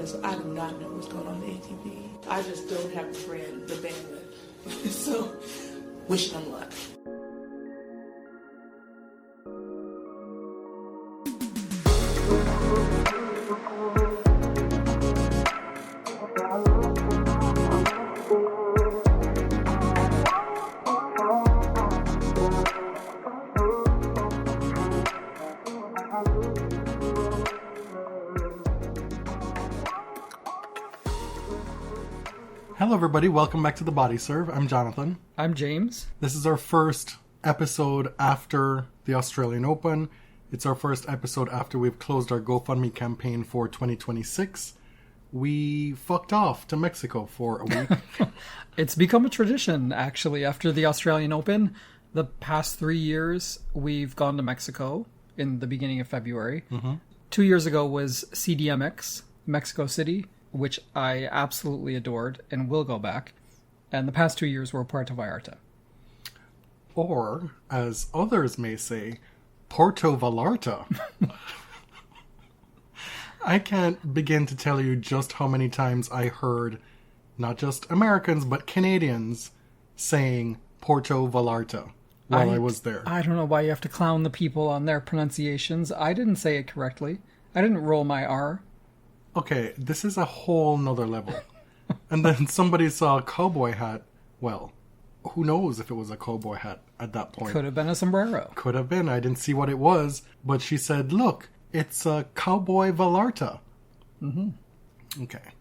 So I do not know what's going on in the ATP. I just don't have the bandwidth. So, wishing them luck. Hello everybody, welcome back to The Body Serve. I'm Jonathan. I'm James. This is our first episode after the Australian Open. It's our first episode after we've closed our GoFundMe campaign for 2026. We fucked off to Mexico for a week. It's become a tradition, actually, after the Australian Open. The past 3 years, we've gone to Mexico in the beginning of February. 2 years ago was CDMX, Mexico City, which I absolutely adored and will go back. And the past 2 years were Puerto Vallarta. Or, as others may say, Puerto Vallarta. I can't begin to tell you just how many times I heard not just Americans, but Canadians saying Puerto Vallarta while I was there. I don't know why you have to clown the people on their pronunciations. I didn't say it correctly. I didn't roll my R. Okay, this is a whole nother level. And then somebody saw a cowboy hat. Well, who knows if it was a cowboy hat at that point. Could have been a sombrero. Could have been. I didn't see what it was. But she said, look, it's a Cowboy Vallarta. Okay.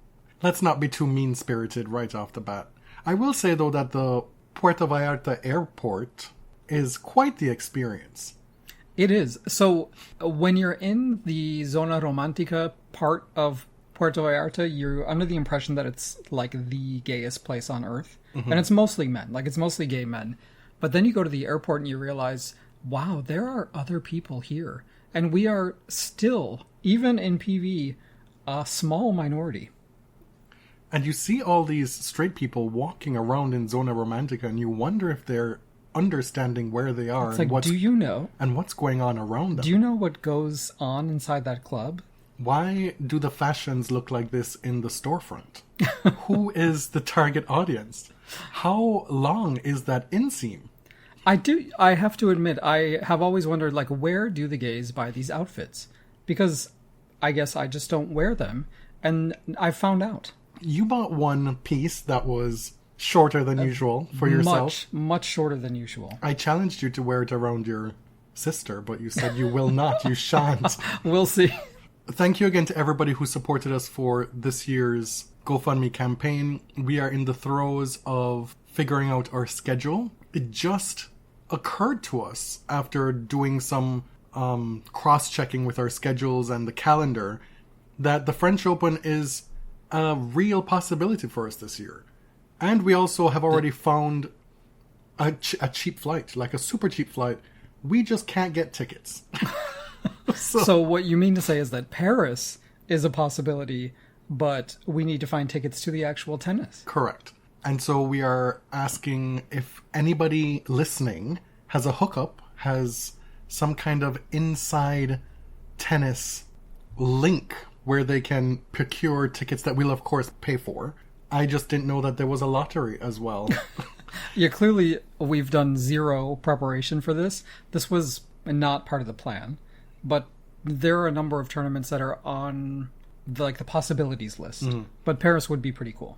Let's not be too mean-spirited right off the bat. I will say, though, that the Puerto Vallarta airport is quite the experience. It is. So when you're in the Zona Romantica part of Puerto Vallarta, you're under the impression that it's like the gayest place on earth. And it's mostly men. Like, it's mostly gay men. But then you go to the airport and you realize, wow, there are other people here. And we are still, even in PV, a small minority. And you see all these straight people walking around in Zona Romantica and you wonder if they're understanding where they are. It's like, do you know? And what's going on around them. Do you know what goes on inside that club? Why do the fashions look like this in the storefront? Who is the target audience? How long is that inseam? I have to admit, I have always wondered, like, where do the gays buy these outfits? Because I guess I just don't wear them. And I found out. You bought one piece that was shorter than usual for yourself. Much shorter than usual. I challenged you to wear it around your sister, but you said you will not. You shan't. We'll see. Thank you again to everybody who supported us for this year's GoFundMe campaign. We are in the throes of figuring out our schedule. It just occurred to us after doing some cross-checking with our schedules and the calendar that the French Open is a real possibility for us this year. And we also have already found a cheap flight, like a super cheap flight. We just can't get tickets. So what you mean to say is that Paris is a possibility, but we need to find tickets to the actual tennis. Correct. And so we are asking if anybody listening has a hookup, has some kind of inside tennis link where they can procure tickets that we'll, of course, pay for. I just didn't know that there was a lottery as well. Yeah, clearly we've done zero preparation for this. This was not part of the plan. But there are a number of tournaments that are on the possibilities list. But Paris would be pretty cool.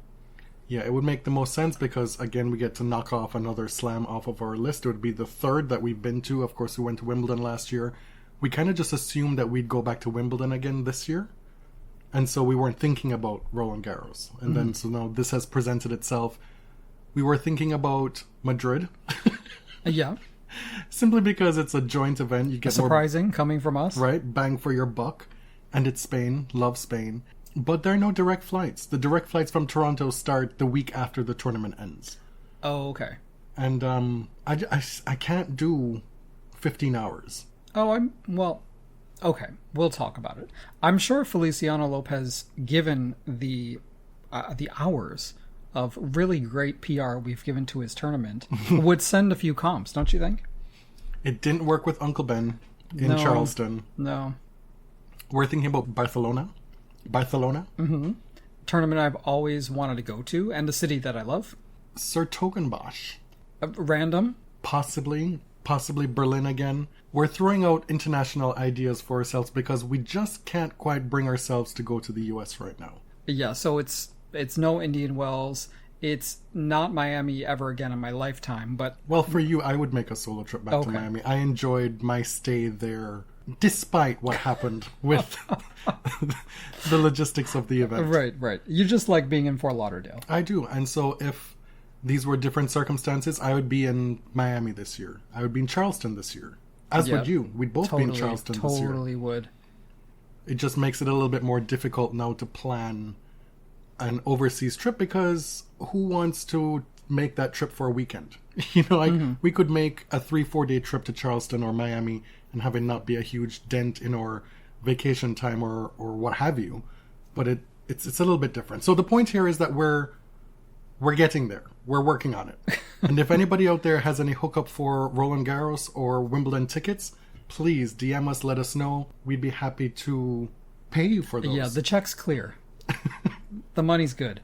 Yeah, it would make the most sense because, again, we get to knock off another slam off of our list. It would be the third that we've been to. Of course, we went to Wimbledon last year. We kind of just assumed that we'd go back to Wimbledon again this year. And so we weren't thinking about Roland Garros. And then, so now this has presented itself. We were thinking about Madrid. Yeah. Simply because it's a joint event. You get surprising more, coming from us. Right? Bang for your buck. And it's Spain. Love Spain. But there are no direct flights. The direct flights from Toronto start the week after the tournament ends. Oh, okay. And I can't do 15 hours. Oh, okay. We'll talk about it. I'm sure Feliciano Lopez, given the hours of really great PR we've given to his tournament, would send a few comps, don't you think? It didn't work with Uncle Ben in Charleston. No. We're thinking about Barcelona Barcelona. Tournament I've always wanted to go to, and a city that I love. Sertogenbosch. Random. Possibly Berlin again. We're throwing out international ideas for ourselves because we just can't quite bring ourselves to go to the US right now. Yeah, so it's no Indian Wells. It's not Miami ever again in my lifetime, but... Well, for you, I would make a solo trip back to Miami. I enjoyed my stay there, despite what happened with the logistics of the event. Right. You just like being in Fort Lauderdale. I do. And so if these were different circumstances, I would be in Miami this year. I would be in Charleston this year. As would you. We'd both be in Charleston this year. Totally would. It just makes it a little bit more difficult now to plan an overseas trip because who wants to make that trip for a weekend? We could make a 3-4 day trip to Charleston or Miami and have it not be a huge dent in our vacation time or what have you. But it's a little bit different. So the point here is that we're getting there. We're working on it. And if anybody out there has any hookup for Roland Garros or Wimbledon tickets, please DM us, let us know. We'd be happy to pay you for those. Yeah, the check's clear. The money's good.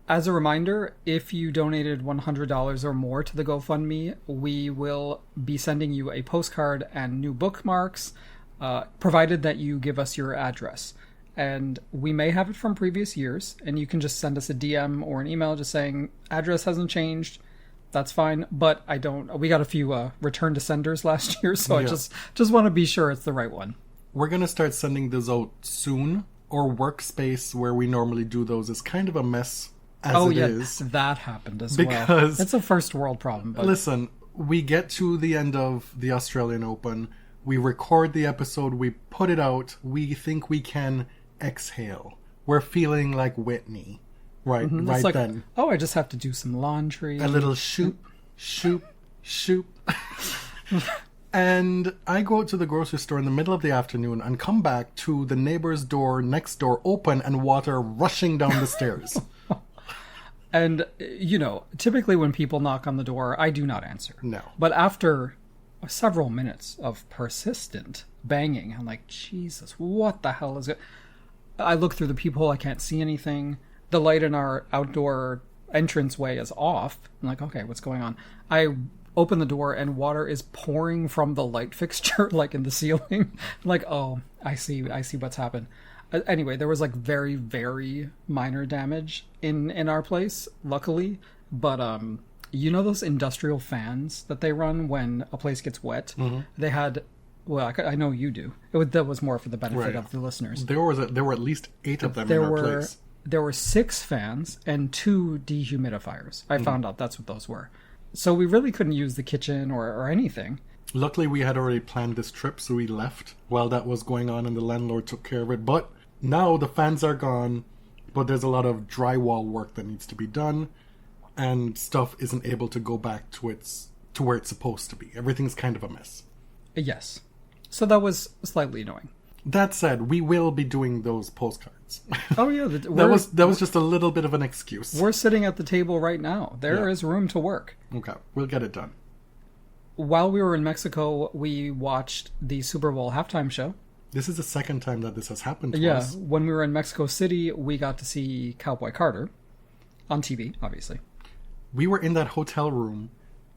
As a reminder, if you donated $100 or more to the GoFundMe, we will be sending you a postcard and new bookmarks, provided that you give us your address. And we may have it from previous years, and you can just send us a DM or an email just saying, address hasn't changed. That's fine, but we got a few return to senders last year, so yeah. I just want to be sure it's the right one. We're going to start sending those out soon. Our workspace where we normally do those is kind of a mess as it is. That happened as because, well. It's a first world problem. But... Listen, we get to the end of the Australian Open, we record the episode, we put it out, we think we can exhale. We're feeling like Whitney. Right, right like, then. Oh, I just have to do some laundry. A little shoop. And I go out to the grocery store in the middle of the afternoon and come back to the neighbor's door next door open and water rushing down the stairs. And, typically when people knock on the door, I do not answer. No. But after several minutes of persistent banging, I'm like, Jesus, what the hell is it? I look through the peephole, I can't see anything. The light in our outdoor entranceway is off. I'm like, okay, what's going on? I open the door and water is pouring from the light fixture, like in the ceiling. I'm like, oh, I see what's happened. Anyway, there was like very, very minor damage in our place, luckily. But those industrial fans that they run when a place gets wet? Mm-hmm. They had. Well, I know you do. That was more for the benefit of the listeners. There were at least 8 of them in our place. There were 6 fans and 2 dehumidifiers. I found out that's what those were. So we really couldn't use the kitchen or anything. Luckily, we had already planned this trip, so we left while that was going on and the landlord took care of it. But now the fans are gone, but there's a lot of drywall work that needs to be done, and stuff isn't able to go back to where it's supposed to be. Everything's kind of a mess. Yes. So that was slightly annoying. That said, we will be doing those postcards. Oh yeah, that was just a little bit of an excuse. We're sitting at the table right now. There is room to work. Okay, we'll get it done. While we were in Mexico, we watched the Super Bowl halftime show. This is the second time that this has happened to us. Yeah, when we were in Mexico City, we got to see Cowboy Carter on TV, obviously. We were in that hotel room,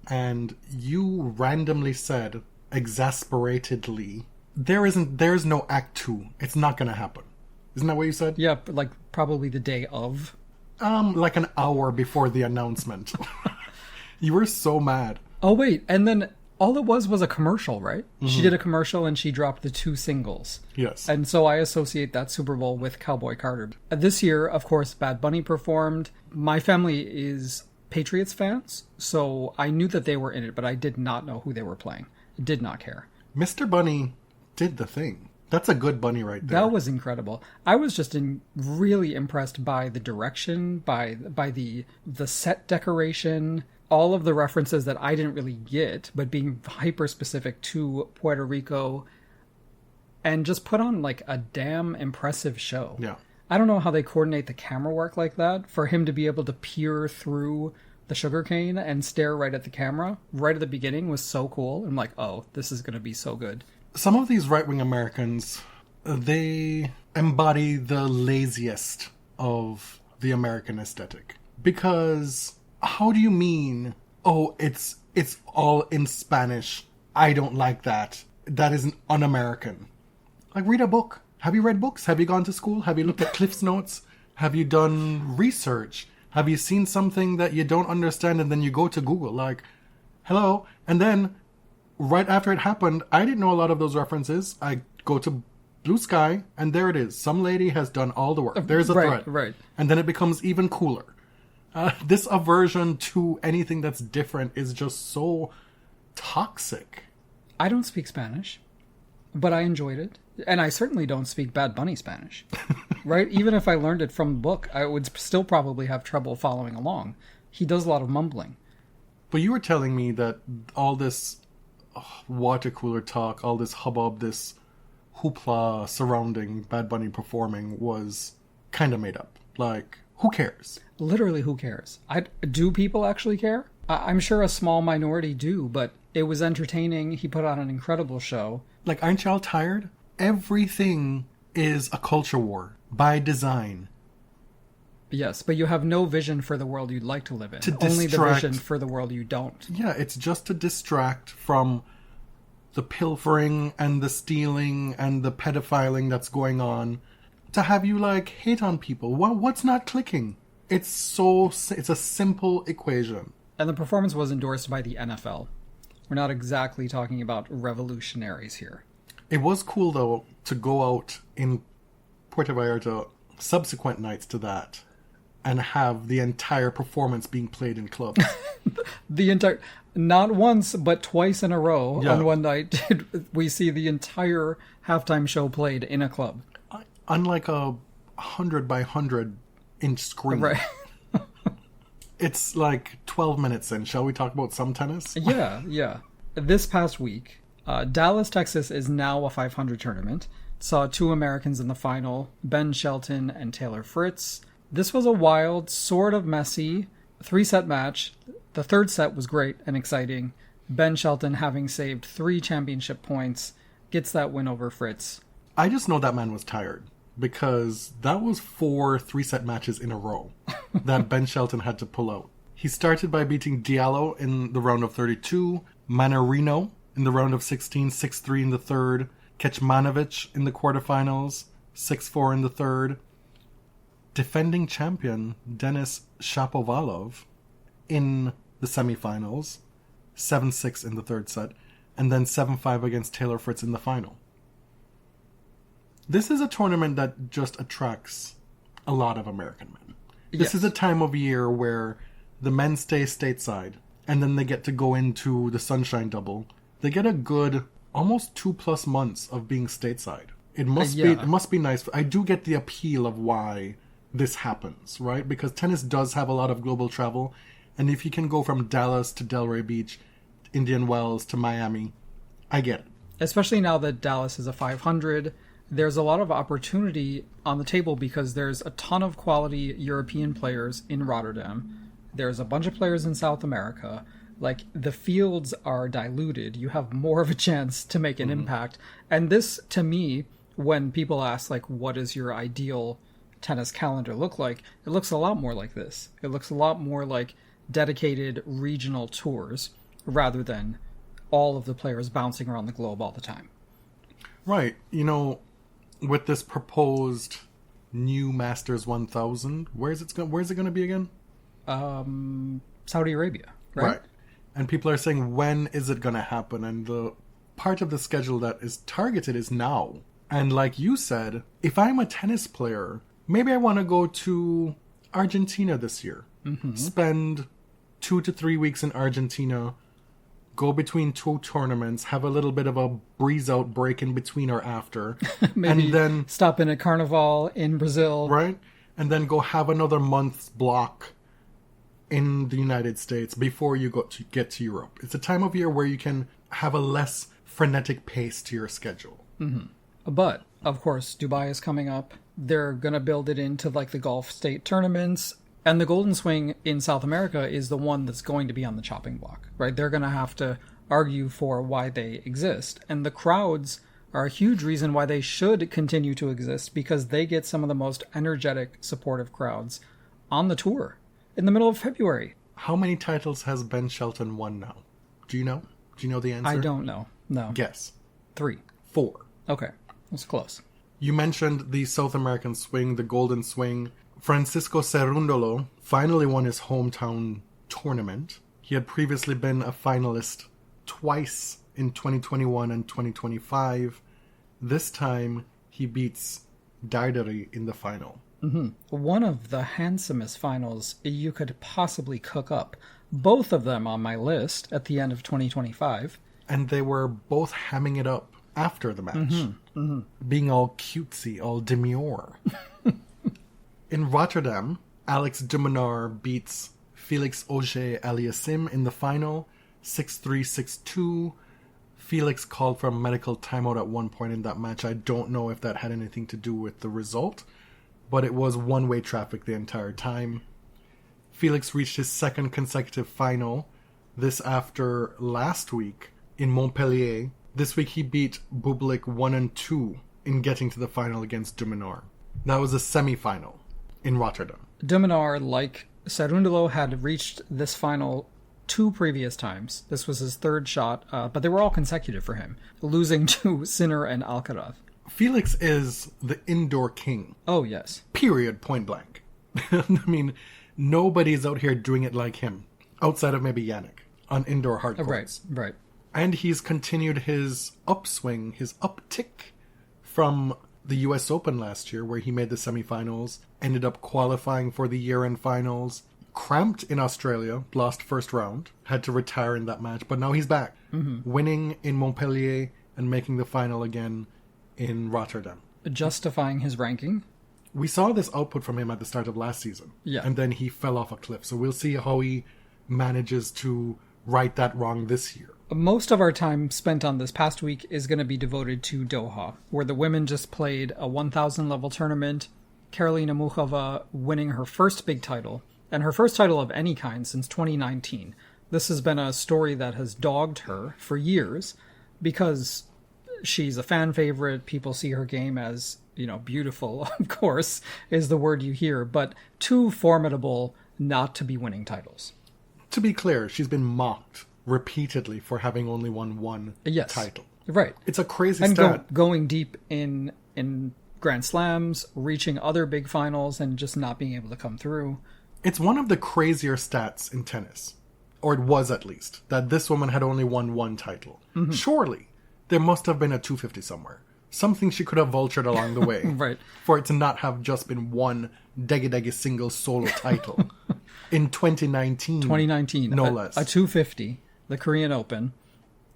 and you randomly said, exasperatedly, there's no act 2. It's not going to happen. Isn't that what you said? Yeah, like probably the day of. Like an hour before the announcement. You were so mad. Oh, wait. And then all it was a commercial, right? Mm-hmm. She did a commercial and she dropped the 2 singles. Yes. And so I associate that Super Bowl with Cowboy Carter. This year, of course, Bad Bunny performed. My family is Patriots fans, so I knew that they were in it, but I did not know who they were playing. I did not care. Mr. Bunny did the thing. That's a good bunny right there. That was incredible. I was just really impressed by the direction, by the set decoration, all of the references that I didn't really get, but being hyper specific to Puerto Rico, and just put on like a damn impressive show. Yeah. I don't know how they coordinate the camera work like that for him to be able to peer through the sugarcane and stare right at the camera right at the beginning was so cool. I'm like, oh, this is going to be so good. Some of these right-wing Americans, they embody the laziest of the American aesthetic. Because how do you mean, oh, it's all in Spanish, I don't like that, that is un-American? Like, read a book. Have you read books? Have you gone to school? Have you looked at Cliff's Notes? Have you done research? Have you seen something that you don't understand and then you go to Google, like, hello? And then, right after it happened, I didn't know a lot of those references. I go to Blue Sky, and there it is. Some lady has done all the work. There's a thread. Right. And then it becomes even cooler. This aversion to anything that's different is just so toxic. I don't speak Spanish, but I enjoyed it. And I certainly don't speak Bad Bunny Spanish, right? Even if I learned it from a book, I would still probably have trouble following along. He does a lot of mumbling. But you were telling me that all this water cooler talk, all this hubbub, this hoopla surrounding Bad Bunny performing was kind of made up. Like, who cares? Literally, who cares? Do people actually care? I'm sure a small minority do, but it was entertaining. He put on an incredible show. Like, aren't y'all tired? Everything is a culture war by design. Yes, but you have no vision for the world you'd like to live in. Only the vision for the world you don't. Yeah, it's just to distract from the pilfering and the stealing and the pedophiling that's going on. To have you, like, hate on people. What's not clicking? It's a simple equation. And the performance was endorsed by the NFL. We're not exactly talking about revolutionaries here. It was cool, though, to go out in Puerto Vallarta subsequent nights to that and have the entire performance being played in clubs. Not once, but twice in a row on one night did we see the entire halftime show played in a club. Unlike a 100 by 100 inch screen. Right. It's like 12 minutes in. Shall we talk about some tennis? Yeah. This past week, Dallas, Texas is now a 500 tournament. Saw two Americans in the final, Ben Shelton and Taylor Fritz. This was a wild, sort of messy 3-set match. The third set was great and exciting. Ben Shelton, having saved 3 championship points, gets that win over Fritz. I just know that man was tired because that was 4 3-set matches in a row that Ben Shelton had to pull out. He started by beating Diallo in the round of 32, Manarino in the round of 16, 6-3 in the third, Kecmanovic in the quarterfinals, 6-4 in the third. Defending champion Denis Shapovalov in the semifinals, 7-6 in the third set, and then 7-5 against Taylor Fritz in the final. This is a tournament that just attracts a lot of American men. This is a time of year where the men stay stateside, and then they get to go into the Sunshine Double. They get a good almost 2+ months of being stateside. It must be nice. I do get the appeal of why this happens, right? Because tennis does have a lot of global travel, and if you can go from Dallas to Delray Beach, Indian Wells to Miami, I get it. Especially now that Dallas is a 500, there's a lot of opportunity on the table because there's a ton of quality European players in Rotterdam. There's a bunch of players in South America. Like, the fields are diluted. You have more of a chance to make an impact. And this, to me, when people ask, like, what is your ideal tennis calendar look like, it looks a lot more like this. It looks a lot more like dedicated regional tours rather than all of the players bouncing around the globe all the time. Right. You know, with this proposed new Masters 1000, where's it going to be again? Saudi Arabia, right? And people are saying, when is it going to happen? And the part of the schedule that is targeted is now. And like you said, if I'm a tennis player, maybe I want to go to Argentina this year. Mm-hmm. Spend 2 to 3 weeks in Argentina, go between 2 tournaments, have a little bit of a breeze out break in between or after. Maybe and then stop in a carnival in Brazil. Right? And then go have another month's block in the United States before you get to Europe. It's a time of year where you can have a less frenetic pace to your schedule. Mm-hmm. But, of course, Dubai is coming up. They're going to build it into, like, the Gulf State tournaments. And the Golden Swing in South America is the one that's going to be on the chopping block, right? They're going to have to argue for why they exist. And the crowds are a huge reason why they should continue to exist, because they get some of the most energetic, supportive crowds on the tour in the middle of February. How many titles has Ben Shelton won now? Do you know? Do you know the answer? I don't know. No. Guess. 3. 4. Okay. That's close. You mentioned the South American swing, the Golden Swing. Francisco Cerundolo finally won his hometown tournament. He had previously been a finalist twice in 2021 and 2025. This time, he beats Dardari in the final. Mm-hmm. One of the handsomest finals you could possibly cook up. Both of them on my list at the end of 2025. And they were both hamming it up after the match. Being all cutesy, all demure. In Rotterdam, Alex de Minaur beats Felix Auger-Aliassime in the final, 6-3, 6-2. Felix called for a medical timeout at one point in that match. I don't know if that had anything to do with the result, but it was one-way traffic the entire time. Felix reached his second consecutive final, this after last week in Montpellier. This week he beat Bublik 1-2 in getting to the final against de Minaur. That was a semi-final in Rotterdam. De Minaur, like Cerundolo, had reached this final 2 previous times. This was his 3rd shot, but they were all consecutive for him, losing to Sinner and Alcaraz. Felix is the indoor king. Oh, yes. Period, point blank. I mean, nobody's out here doing it like him, outside of maybe Yannick, on indoor hard courts. Right. And he's continued his upswing, his uptick from the US Open last year, where he made the semifinals, ended up qualifying for the year-end finals, cramped in Australia, lost first round, had to retire in that match, but now he's back, winning in Montpellier and making the final again in Rotterdam. Justifying his ranking. We saw this output from him at the start of last season, and then he fell off a cliff. So we'll see how he manages to right that wrong this year. Most of our time spent on this past week is going to be devoted to Doha, where the women just played a 1,000 level tournament. Karolina Muchova winning her first big title, and her first title of any kind since 2019. This has been a story that has dogged her for years because she's a fan favorite. People see her game as, beautiful, of course, is the word you hear, but too formidable not to be winning titles. To be clear, she's been mocked repeatedly for having only won one title. Right. It's a crazy and stat. Going deep in Grand Slams, reaching other big finals, and just not being able to come through. It's one of the crazier stats in tennis, or it was at least, that this woman had only won one title. Surely, there must have been a 250 somewhere. Something she could have vultured along the way. Right. For it to not have just been one Degi single solo title. In 2019. No less. A 250, the Korean Open.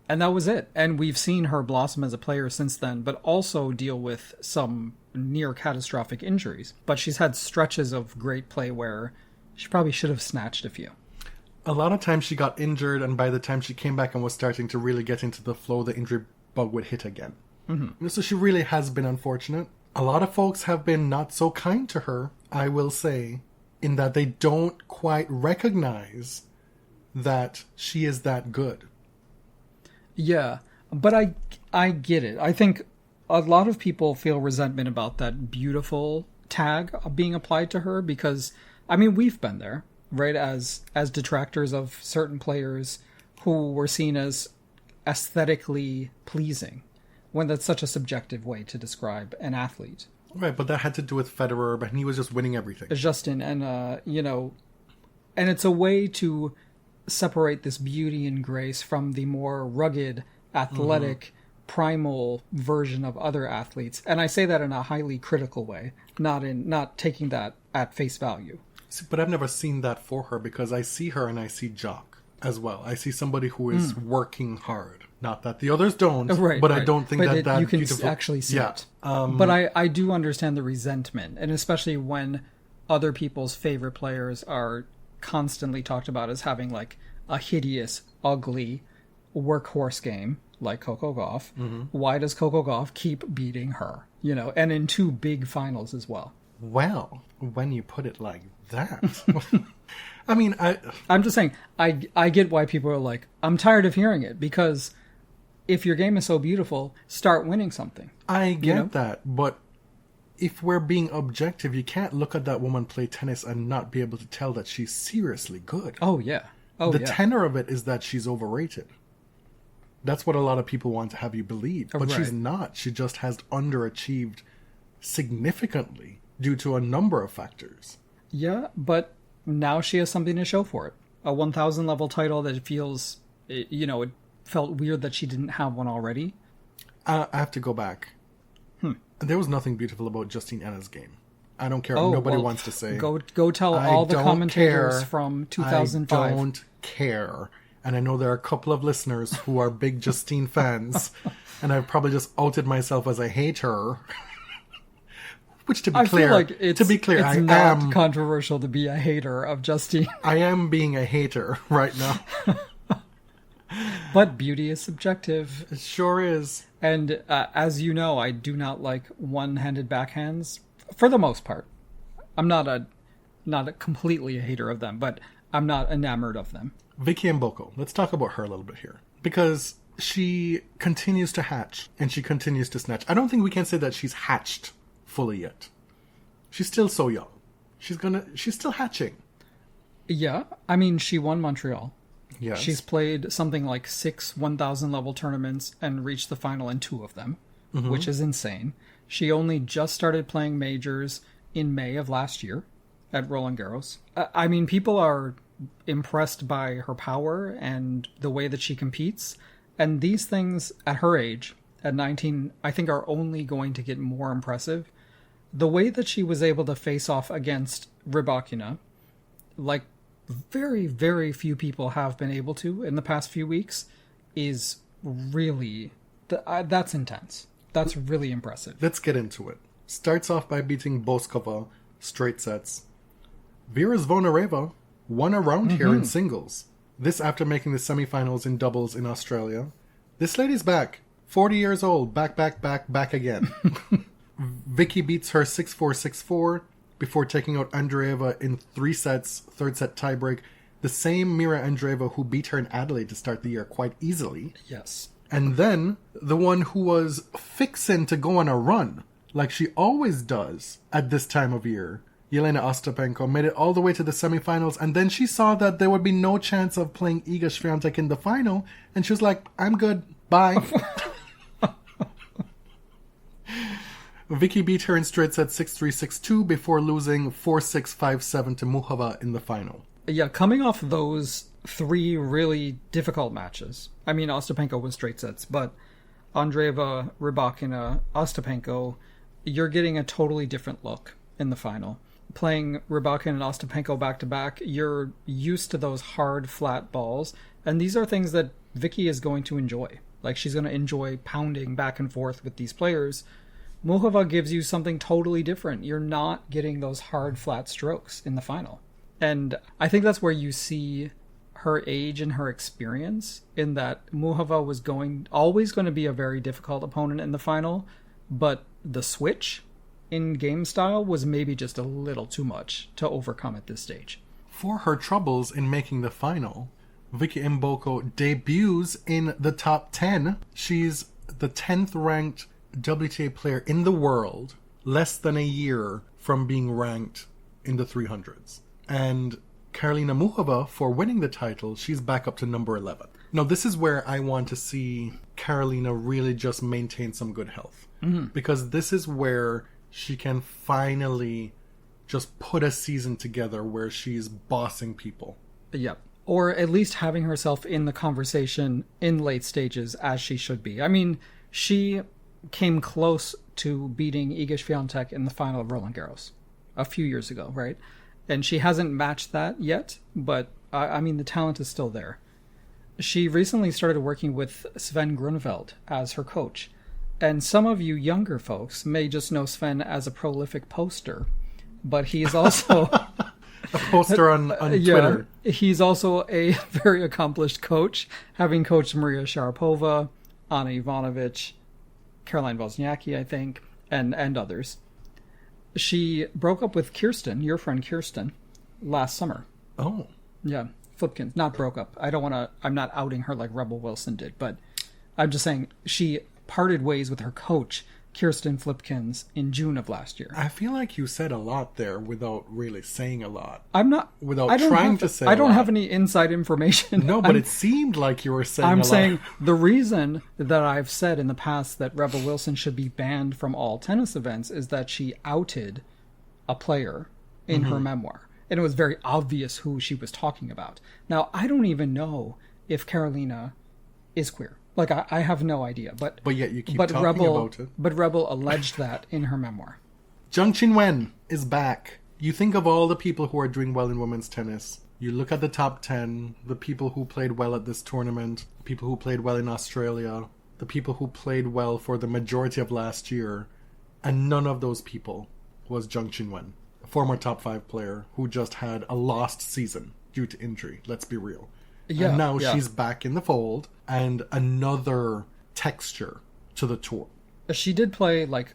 And that was it. And we've seen her blossom as a player since then, but also deal with some near catastrophic injuries. But she's had stretches of great play where she probably should have snatched a few. A lot of times she got injured, and by the time she came back and was starting to really get into the flow, the injury bug would hit again. So she really has been unfortunate. A lot of folks have been not so kind to her, I will say, in that they don't quite recognize that she is that good. Yeah, but I get it. I think a lot of people feel resentment about that beautiful tag being applied to her because, we've been there, right, as detractors of certain players who were seen as aesthetically pleasing, when that's such a subjective way to describe an athlete. Right, but that had to do with Federer, but he was just winning everything. Justin, and, and it's a way to separate this beauty and grace from the more rugged, athletic, primal version of other athletes. And I say that in a highly critical way, not taking that at face value. See, but I've never seen that for her because I see her and I see Jock as well. I see somebody who is working hard. Not that the others don't, but I don't think that you can beautiful... actually see it. But I do understand the resentment, and especially when other people's favorite players are constantly talked about as having like a hideous, ugly workhorse game like Coco Gauff. Why does Coco Gauff keep beating her? And in 2 big finals as well. Well, when you put it like that. I'm just saying, I get why people are like, I'm tired of hearing it, because if your game is so beautiful, start winning something. I get that, but if we're being objective, you can't look at that woman play tennis and not be able to tell that she's seriously good. Oh, yeah. The tenor of it is that she's overrated. That's what a lot of people want to have you believe. But she's not. She just has underachieved significantly due to a number of factors. Yeah, but now she has something to show for it. A 1,000 level title that feels, it felt weird that she didn't have one already. I have to go back. There was nothing beautiful about Justine Anna's game. I don't care what nobody wants to say. Go tell all the commentators from 2005. I don't care. And I know there are a couple of listeners who are big Justine fans. And I've probably just outed myself as I hate her. Which, to be clear, it's I not am controversial to be a hater of Justine. I am being a hater right now. But beauty is subjective. It sure is. And as you know, I do not like one-handed backhands for the most part. I'm not a completely a hater of them, but I'm not enamored of them. Vicky Mboko, let's talk about her a little bit here. Because she continues to hatch and she continues to snatch. I don't think we can say that she's hatched fully yet. She's still so young. She's still hatching. Yeah, I mean, she won Montreal. Yes. She's played something like 6 1,000 level tournaments and reached the final in 2 of them, which is insane. She only just started playing majors in May of last year at Roland Garros. I mean, people are impressed by her power and the way that she competes. And these things at her age, at 19, I think are only going to get more impressive. The way that she was able to face off against Rybakina, like very, very few people have been able to in the past few weeks, is really... that's intense. That's really impressive. Let's get into it. Starts off by beating Boskova, straight sets. Vera Zvonareva won a round here in singles. This after making the semifinals in doubles in Australia. This lady's back. 40 years old. Back again. Vicky beats her 6-4, 6-4 before taking out Andreeva in 3 sets, third set tiebreak. The same Mira Andreeva who beat her in Adelaide to start the year quite easily. Yes. And then the one who was fixing to go on a run, like she always does at this time of year, Yelena Ostapenko, made it all the way to the semifinals, and then she saw that there would be no chance of playing Iga Swiatek in the final, and she was like, I'm good, bye. Vicky beat her in straight set 6-3, 6-2 before losing 4-6, 5-7 to Muchova in the final. Yeah, coming off those 3 really difficult matches. I mean, Ostapenko was straight sets, but Andreeva, Rybakina, Ostapenko, you're getting a totally different look in the final. Playing Rybakina and Ostapenko back-to-back, you're used to those hard, flat balls, and these are things that Vicky is going to enjoy. Like, she's going to enjoy pounding back and forth with these players. Muchova gives you something totally different. You're not getting those hard, flat strokes in the final. And I think that's where you see her age and her experience, in that Muchova was always going to be a very difficult opponent in the final, but the switch in game style was maybe just a little too much to overcome at this stage. For her troubles in making the final, Vicky Mboko debuts in the top 10. She's the 10th ranked WTA player in the world, less than a year from being ranked in the 300s. And Karolina Muchova, for winning the title, she's back up to number 11. Now, this is where I want to see Karolina really just maintain some good health. Because this is where she can finally just put a season together where she's bossing people. Yep. Or at least having herself in the conversation in late stages, as she should be. I mean, she came close to beating Iga Swiatek in the final of Roland Garros a few years ago, right? And she hasn't matched that yet, but I mean, the talent is still there. She recently started working with Sven Grunewald as her coach. And some of you younger folks may just know Sven as a prolific poster, but he's also... a poster on Twitter. He's also a very accomplished coach, having coached Maria Sharapova, Ana Ivanovic, Caroline Wozniacki, I think, and others. She broke up with Kirsten, your friend Kirsten, last summer. Oh. Yeah, Flipkins. Not broke up. I'm not outing her like Rebel Wilson did, but I'm just saying she parted ways with her coach, Kirsten Flipkins, in June of last year. I feel like you said a lot there without really saying a lot. I'm not... Without I don't trying have, to say I don't a lot. have any inside information. No, but it seemed like you were saying a lot. I'm saying the reason that I've said in the past that Rebel Wilson should be banned from all tennis events is that she outed a player in her memoir. And it was very obvious who she was talking about. Now, I don't even know if Karolina is queer. Like, I have no idea. But yet you keep talking about it. But Rebel alleged that in her memoir. Zheng Qinwen is back. You think of all the people who are doing well in women's tennis. You look at the top 10, the people who played well at this tournament, people who played well in Australia, the people who played well for the majority of last year, and none of those people was Zheng Qinwen, a former top 5 player who just had a lost season due to injury, let's be real. Yeah, and now she's back in the fold, and another texture to the tour. She did play, like,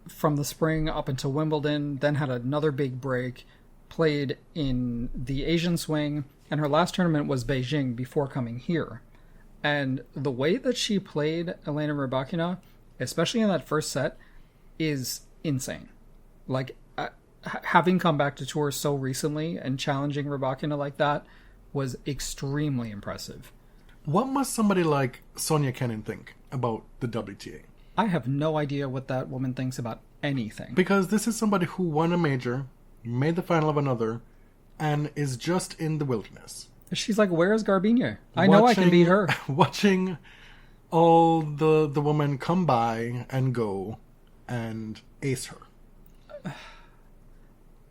from the spring up until Wimbledon, then had another big break, played in the Asian swing, and her last tournament was Beijing before coming here. And the way that she played Elena Rybakina, especially in that first set, is insane. Like, having come back to tour so recently and challenging Rybakina like that was extremely impressive. What must somebody like Sonia Kenin think about the WTA? I have no idea what that woman thinks about anything. Because this is somebody who won a major, made the final of another, and is just in the wilderness. She's like, where's Garbiñe? I know I can beat her. Watching all the women come by and go and ace her.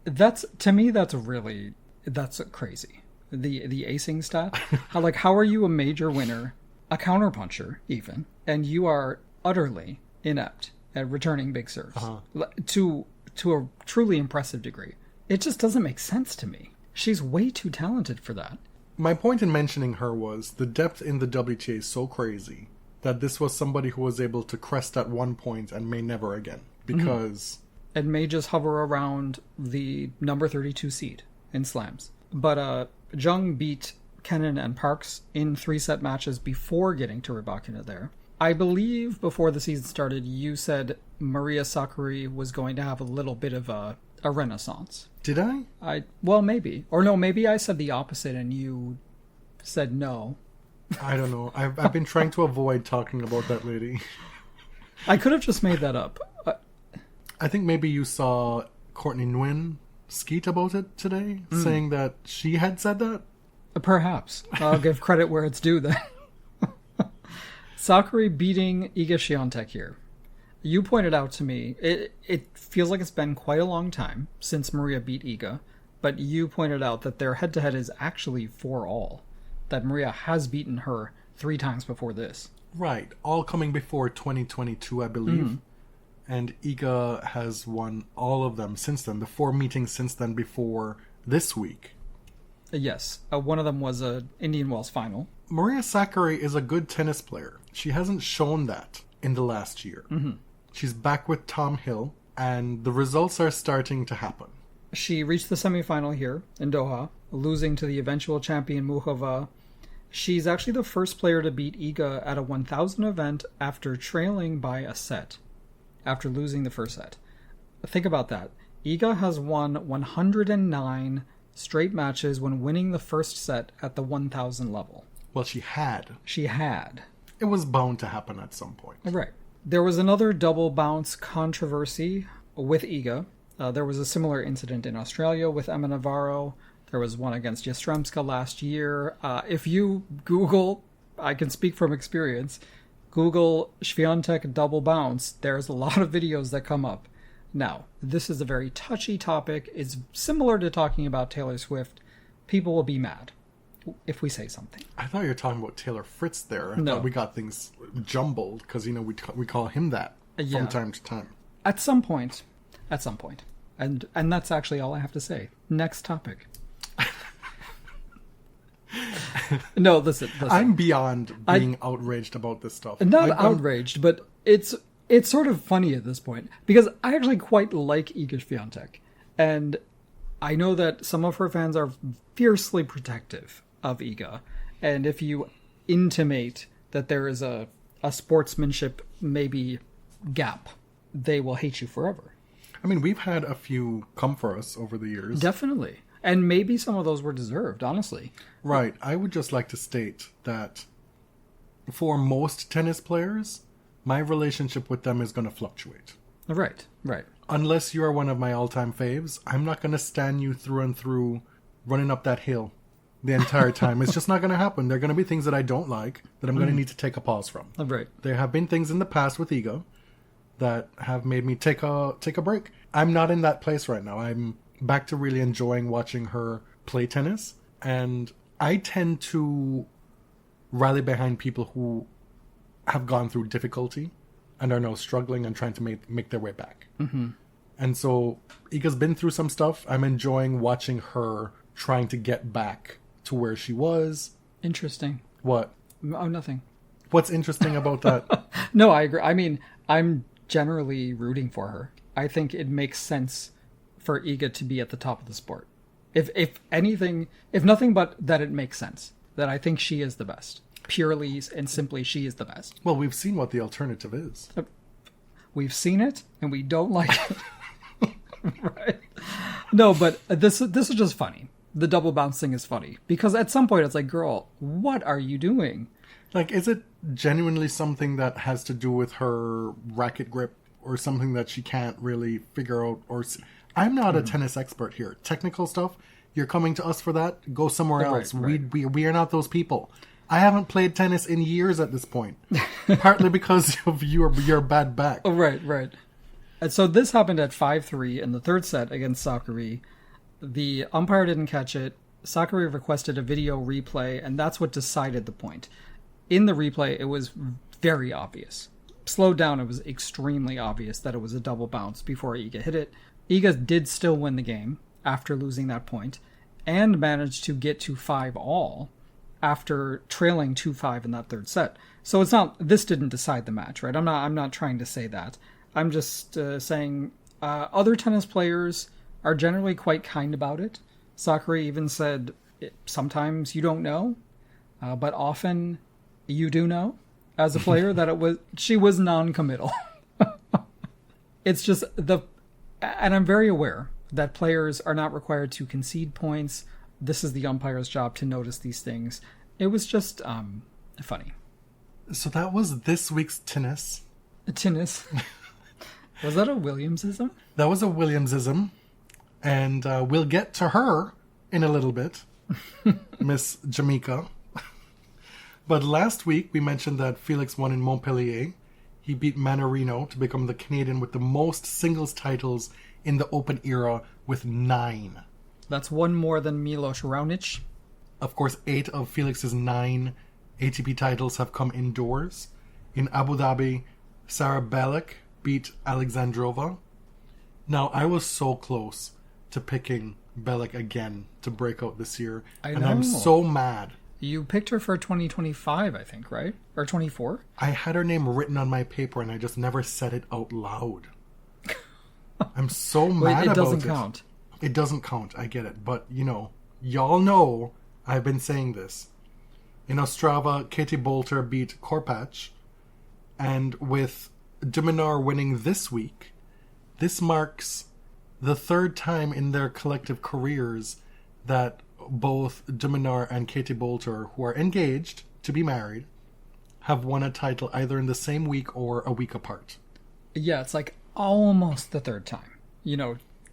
To me, that's crazy. The acing stat. How are you a major winner, a counterpuncher even, and you are utterly inept at returning big serves to a truly impressive degree? It just doesn't make sense to me. She's way too talented for that. My point in mentioning her was the depth in the WTA is so crazy that this was somebody who was able to crest at one point and may never again. Because... It may just hover around the number 32 seed in slams. But Zheng beat Kenin and Parks in 3-set matches before getting to Rybakina there. I believe before the season started, you said Maria Sakkari was going to have a little bit of a renaissance. Did I? Well, maybe. Or no, maybe I said the opposite and you said no. I don't know. I've been trying to avoid talking about that lady. I could have just made that up. I think maybe you saw Courtney Nguyen skeet about it today, saying that she had said that. Perhaps. I'll give credit where it's due then. Sakkari beating Iga Świątek here. You pointed out to me, it feels like it's been quite a long time since Maria beat Iga, but you pointed out that their head-to-head is actually 4-all. That Maria has beaten her 3 times before this. Right. All coming before 2022, I believe. And Iga has won all of them since then. The 4 meetings since then before this week. Yes. One of them was a Indian Wells final. Maria Sakkari is a good tennis player. She hasn't shown that in the last year. She's back with Tom Hill, and the results are starting to happen. She reached the semifinal here in Doha, losing to the eventual champion Muchova. She's actually the first player to beat Iga at a 1,000 event after trailing by a set. After losing the first set. Think about that. Iga has won 109 straight matches when winning the first set at the 1,000 level. Well, she had. It was bound to happen at some point. Right. There was another double bounce controversy with Iga. There was a similar incident in Australia with Emma Navarro. There was one against Yastremska last year. If you Google, I can speak from experience, Google Świątek double bounce, there's a lot of videos that come up. Now, this is a very touchy topic. It's similar to talking about Taylor Swift. People will be mad if we say something. I thought you were talking about Taylor Fritz there. I No. thought we got things jumbled because, we call him that from time to time. At some point. And that's actually all I have to say. Next topic. No, listen. I'm beyond being outraged about this stuff. Not outraged, but it's sort of funny at this point because I actually quite like Iga Świątek, and I know that some of her fans are fiercely protective of Iga, and if you intimate that there is a a sportsmanship maybe gap, they will hate you forever. I mean, we've had a few come for us over the years. Definitely. And maybe some of those were deserved, honestly. Right. I would just like to state that for most tennis players, my relationship with them is going to fluctuate. Right. Unless you are one of my all-time faves, I'm not going to stand you through and through running up that hill the entire time. It's just not going to happen. There are going to be things that I don't like that I'm going to need to take a pause from. Right. There have been things in the past with Iga that have made me take a break. I'm not in that place right now. I'm back to really enjoying watching her play tennis, and I tend to rally behind people who have gone through difficulty and are now struggling and trying to make their way back. Mm-hmm. And so Iga's been through some stuff. I'm enjoying watching her trying to get back to where she was. Interesting. What? Oh, nothing. What's interesting about that? No, I agree. I mean, I'm generally rooting for her. I think it makes sense for Iga to be at the top of the sport. If anything, if nothing but that it makes sense. That I think she is the best. Purely and simply, she is the best. Well, we've seen what the alternative is. We've seen it, and we don't like it. Right? No, but this is just funny. The double bounce thing is funny. Because at some point, it's like, girl, what are you doing? Like, is it genuinely something that has to do with her racket grip or something that she can't really figure out? Or I'm not a tennis expert here. Technical stuff, you're coming to us for that? Go somewhere else. Right. We are not those people. I haven't played tennis in years at this point. Partly because of your bad back. Oh, right. And so this happened at 5-3 in the third set against Sakkari. The umpire didn't catch it. Sakkari requested a video replay, and that's what decided the point. In the replay, it was very obvious. Slowed down, it was extremely obvious that it was a double bounce before Iga hit it. Iga did still win the game after losing that point, and managed to get to 5-all after trailing 2-5 in that third set. So this didn't decide the match, right? I'm not trying to say that. I'm just saying other tennis players are generally quite kind about it. Sakkari even said, sometimes you don't know, but often you do know, as a player, that she was non-committal. It's just and I'm very aware that players are not required to concede points. This is the umpire's job to notice these things. It was just funny. So that was this week's tennis. Tennis. Was that a Williamsism? That was a Williamsism. And we'll get to her in a little bit, Miss Jamaica. But last week we mentioned that Felix won in Montpellier. He beat Manarino to become the Canadian with the most singles titles in the Open era with 9. That's one more than Milos Raonic. Of course, 8 of Felix's 9 ATP titles have come indoors. In Abu Dhabi, Sarah Balak beat Alexandrova. Now, I was so close to picking Balak again to break out this year. And I'm so mad. You picked her for 2025, I think, right? Or 24? I had her name written on my paper and I just never said it out loud. I'm so mad about it. It doesn't count. It doesn't count, I get it. But, y'all know I've been saying this. In Ostrava, Katie Bolter beat Korpach. And with de Minaur winning this week, this marks the third time in their collective careers that both de Minaur and Katie Bolter, who are engaged to be married, have won a title either in the same week or a week apart. Yeah, it's like almost the third time.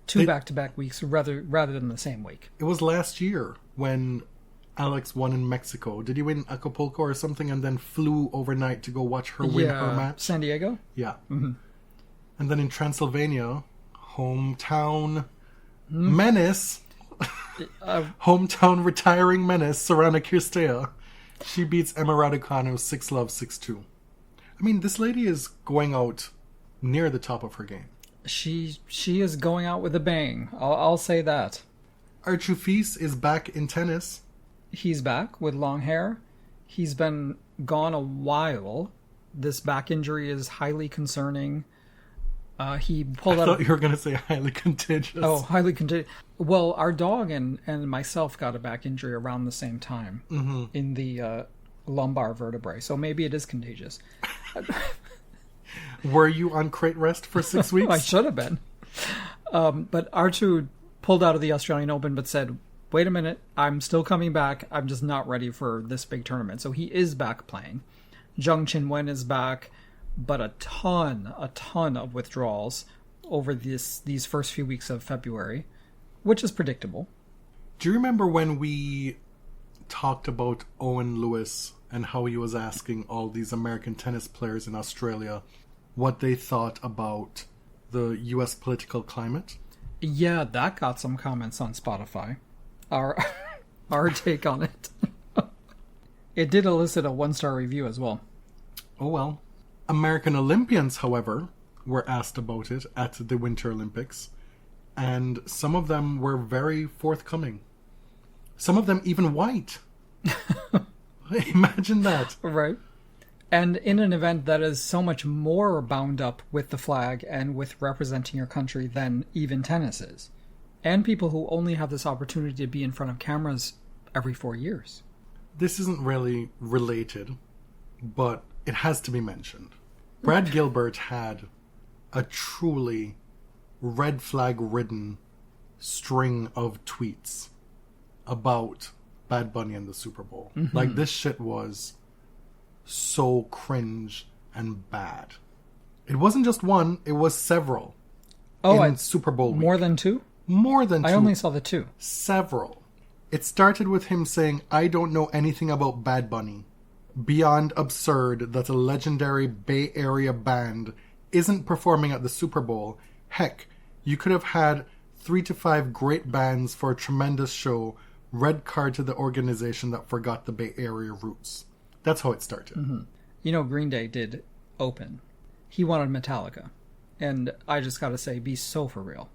Two back-to-back weeks rather than the same week. It was last year when Alex won in Mexico. Did he win Acapulco or something and then flew overnight to go watch her win her match? San Diego? Yeah. Mm-hmm. And then in Transylvania, hometown menace, hometown retiring menace, Sorana Cirstea, she beats Emma Raducanu 6-love, 6-2. I mean, this lady is going out near the top of her game. She is going out with a bang. I'll say that. Archie Fils is back in tennis. He's back with long hair. He's been gone a while. This back injury is highly concerning. He pulled out. I thought you were going to say highly contagious. Oh, highly contagious. Well, our dog and myself got a back injury around the same time in the lumbar vertebrae. So maybe it is contagious. Were you on crate rest for 6 weeks? I should have been. But Artu pulled out of the Australian Open but said, wait a minute, I'm still coming back. I'm just not ready for this big tournament. So he is back playing. Zheng Qinwen is back, but a ton of withdrawals over these first few weeks of February, which is predictable. Do you remember when we talked about Owen Lewis and how he was asking all these American tennis players in Australia what they thought about the U.S. political climate? Yeah, that got some comments on Spotify. Our take on it. It did elicit a 1-star review as well. Oh well. American Olympians, however, were asked about it at the Winter Olympics, and some of them were very forthcoming. Some of them even white. Imagine that. Right. And in an event that is so much more bound up with the flag and with representing your country than even tennis is. And people who only have this opportunity to be in front of cameras every 4 years. This isn't really related, but it has to be mentioned. Brad Gilbert had a truly red flag-ridden string of tweets about Bad Bunny and the Super Bowl. Mm-hmm. Like, this shit was so cringe and bad. It wasn't just one, it was several. In Super Bowl week. More than 2? More than 2. I only saw the 2. Several. It started with him saying, I don't know anything about Bad Bunny. Beyond absurd that a legendary Bay Area band isn't performing at the Super Bowl. Heck, you could have had 3 to 5 great bands for a tremendous show. Red card to the organization that forgot the Bay Area roots. That's how it started. Mm-hmm. You know, Green Day did open. He wanted Metallica. And I just gotta say, be so for real.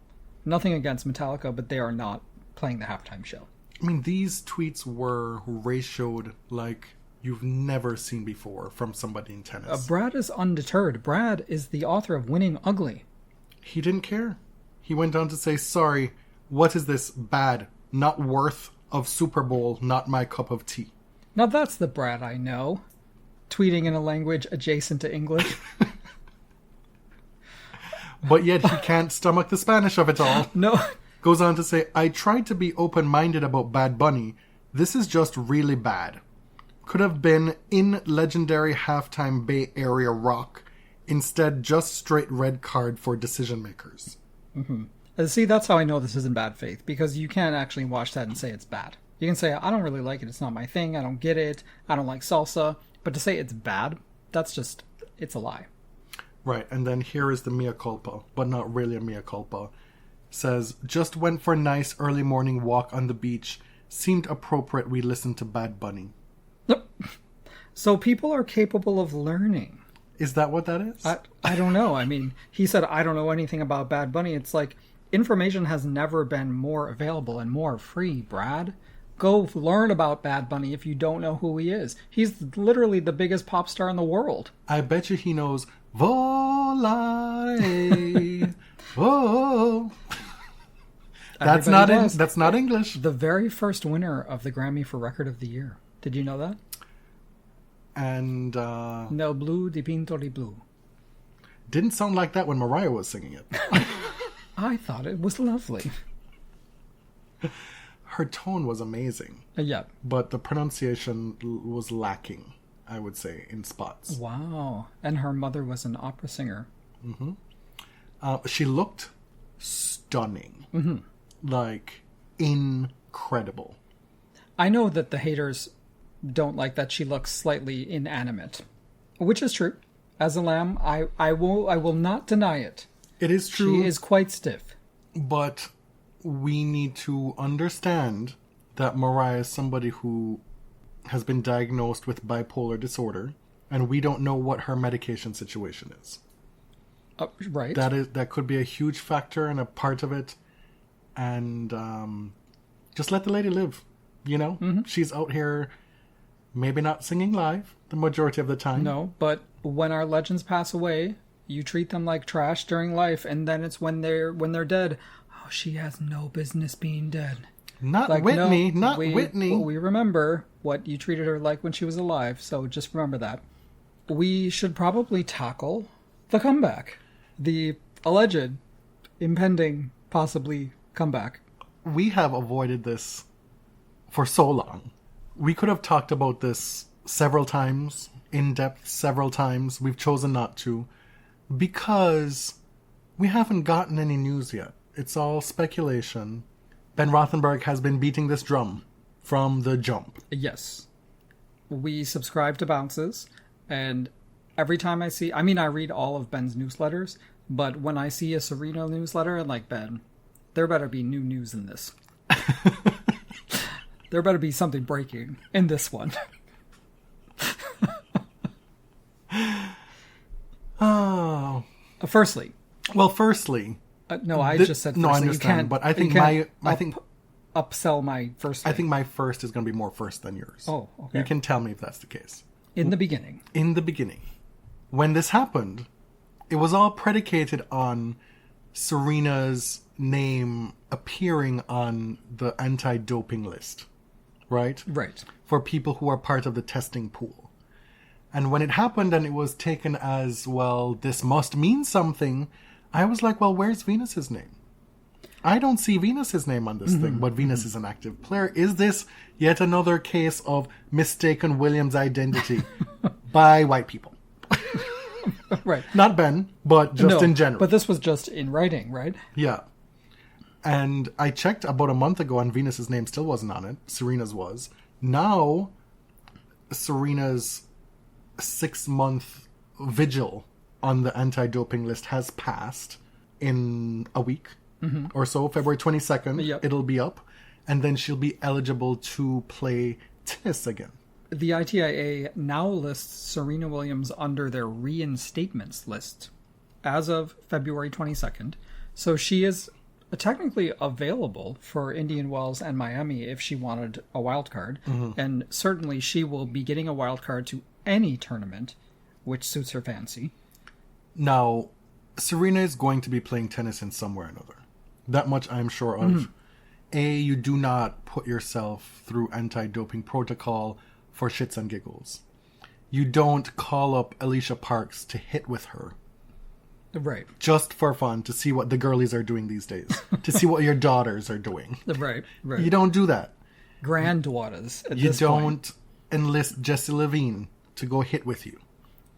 Nothing against Metallica, but they are not playing the halftime show. I mean, these tweets were ratioed like you've never seen before from somebody in tennis. Brad is undeterred. Brad is the author of Winning Ugly. He didn't care. He went on to say, sorry, what is this bad, not worth of Super Bowl, not my cup of tea. Now that's the Brad I know. Tweeting in a language adjacent to English. But yet he can't stomach the Spanish of it all. No. Goes on to say, I tried to be open-minded about Bad Bunny. This is just really bad. Could have been in legendary halftime Bay Area rock. Instead, just straight red card for decision makers. Mm-hmm. See, that's how I know this isn't bad faith, because you can't actually watch that and say it's bad. You can say, I don't really like it, it's not my thing, I don't get it, I don't like salsa, but to say it's bad, that's just, it's a lie. Right, and then here is the mea culpa, but not really a mea culpa. Says, just went for a nice early morning walk on the beach. Seemed appropriate we listened to Bad Bunny. So people are capable of learning. Is that what that is? I don't know. I mean, he said, I don't know anything about Bad Bunny. It's like, information has never been more available and more free, Brad. Go learn about Bad Bunny if you don't know who he is. He's literally the biggest pop star in the world. I bet you he knows Volare. Oh. That's not English. The very first winner of the Grammy for Record of the Year. Did you know that? And Nel Blue di Pinto di Blue. Didn't sound like that when Mariah was singing it. I thought it was lovely. Her tone was amazing. Yeah. But the pronunciation was lacking, I would say, in spots. Wow. And her mother was an opera singer. Mm-hmm. She looked stunning. Mm-hmm. Like, incredible. I know that the haters don't like that she looks slightly inanimate. Which is true. As a lamb, I will not deny it. It is true. She is quite stiff. But we need to understand that Mariah is somebody who has been diagnosed with bipolar disorder, and we don't know what her medication situation is. Right. That could be a huge factor and a part of it. And just let the lady live. You know? Mm-hmm. She's out here maybe not singing live the majority of the time. No, but when our legends pass away, you treat them like trash during life, and then it's when they're dead. Oh, she has no business being dead. Not like, Whitney. Whitney. Well, we remember what you treated her like when she was alive, so just remember that. we should probably tackle the comeback. The alleged, impending, possibly comeback. We have avoided this for so long. We could have talked about this several times, in depth several times. We've chosen not to because we haven't gotten any news yet. It's all speculation. Ben Rothenberg has been beating this drum from the jump. Yes. We subscribe to Bounces, and every time I read all of Ben's newsletters, but when I see a Serena newsletter, I'm like, Ben, there better be new news in this. There better be something breaking in this one. Oh. Firstly. Well, firstly. No, I just said firstly. No, I understand, but I think upsell my first. I think my first is going to be more first than yours. Oh, okay. You can tell me if that's the case. In the beginning. When this happened, it was all predicated on Serena's name appearing on the anti-doping list, right? Right. For people who are part of the testing pool. And when it happened and it was taken as, well, this must mean something, I was like, well, where's Venus's name? I don't see Venus's name on this thing, but Venus is an active player. Is this yet another case of mistaken Williams' identity by white people? Right. Not Ben, but just in general. But this was just in writing, right? Yeah. And I checked about a month ago and Venus's name still wasn't on it. Serena's was. Now, Serena's 6-month vigil on the anti-doping list has passed in a week or so. February 22nd, Yep. It'll be up. And then she'll be eligible to play tennis again. The ITIA now lists Serena Williams under their reinstatements list as of February 22nd. So she is technically available for Indian Wells and Miami if she wanted a wild card. And certainly she will be getting a wild card to any tournament which suits her fancy. Now, Serena is going to be playing tennis in some way or another. That much I'm sure of. You do not put yourself through anti-doping protocol for shits and giggles. You don't call up Alicia Parks to hit with her. Right. Just for fun, to see what the girlies are doing these days. To see what your daughters are doing. Right. You don't do that. Granddaughters at You this don't point. enlist Jessie Levine to go hit with you.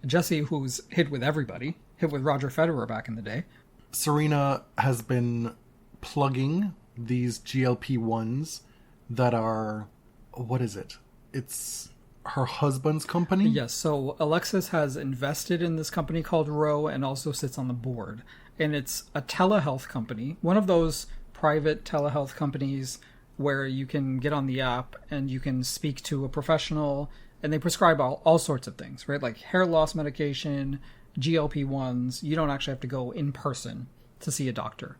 Jessie, who's hit with everybody, hit with Roger Federer back in the day. Serena has been plugging these GLP-1s that are... What is it? It's her husband's company? Yes, so Alexis has invested in this company called Roe and also sits on the board. And it's a telehealth company, one of those private telehealth companies where you can get on the app and you can speak to a professional and they prescribe all sorts of things, right? Like hair loss medication, GLP-1s. You don't actually have to go in person to see a doctor.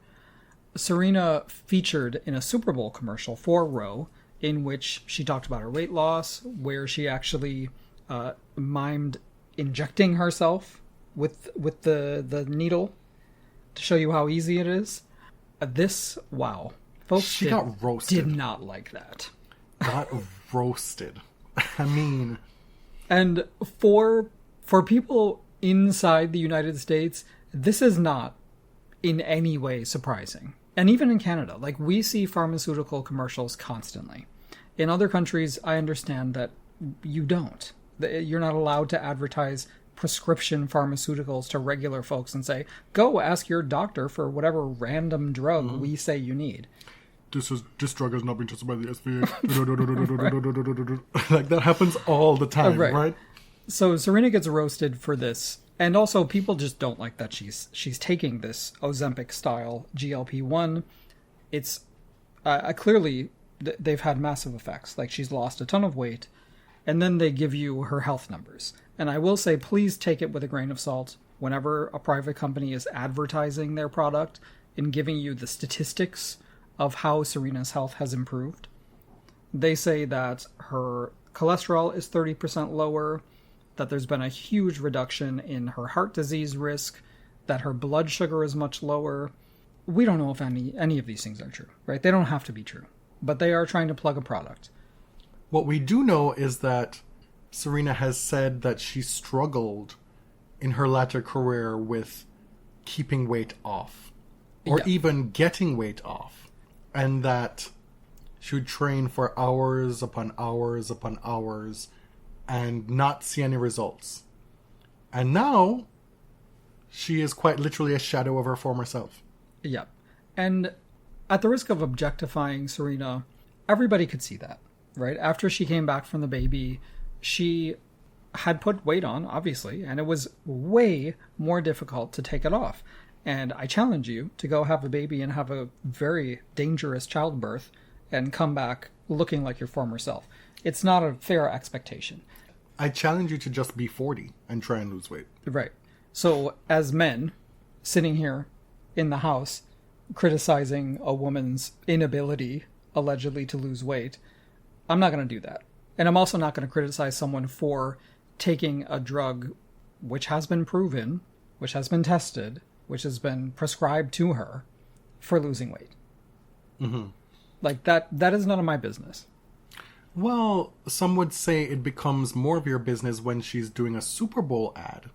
Serena featured in a Super Bowl commercial for Roe in which she talked about her weight loss, where she actually mimed injecting herself with the needle to show you how easy it is. Folks, she got roasted. Did not like that. Got roasted. I mean... And for people inside the United States, this is not in any way surprising. And even in Canada, like we see pharmaceutical commercials constantly. In other countries, I understand that you don't. You're not allowed to advertise prescription pharmaceuticals to regular folks and say, go ask your doctor for whatever random drug we say you need. This drug has not been tested by the SVA. Like that happens all the time, right? So Serena gets roasted for this. And also people just don't like that she's taking this Ozempic style GLP-1. It's clearly they've had massive effects. Like she's lost a ton of weight and then they give you her health numbers. And I will say, please take it with a grain of salt whenever a private company is advertising their product and giving you the statistics of how Serena's health has improved. They say that her cholesterol is 30% lower, that there's been a huge reduction in her heart disease risk, that her blood sugar is much lower. We don't know if any of these things are true, right? They don't have to be true, but they are trying to plug a product. What we do know is that Serena has said that she struggled in her latter career with keeping weight off or even getting weight off, and that she would train for hours upon hours upon hours and not see any results. And now she is quite literally a shadow of her former self. Yep. And at the risk of objectifying Serena, everybody could see that, right? After she came back from the baby, she had put weight on, obviously, and it was way more difficult to take it off. And I challenge you to go have a baby and have a very dangerous childbirth and come back looking like your former self. It's not a fair expectation. I challenge you to just be 40 and try and lose weight. Right. So as men sitting here in the house criticizing a woman's inability, allegedly, to lose weight, I'm not going to do that. And I'm also not going to criticize someone for taking a drug which has been proven, which has been tested, which has been prescribed to her for losing weight. Mm-hmm. Like, that is none of my business. Well, some would say it becomes more of your business when she's doing a Super Bowl ad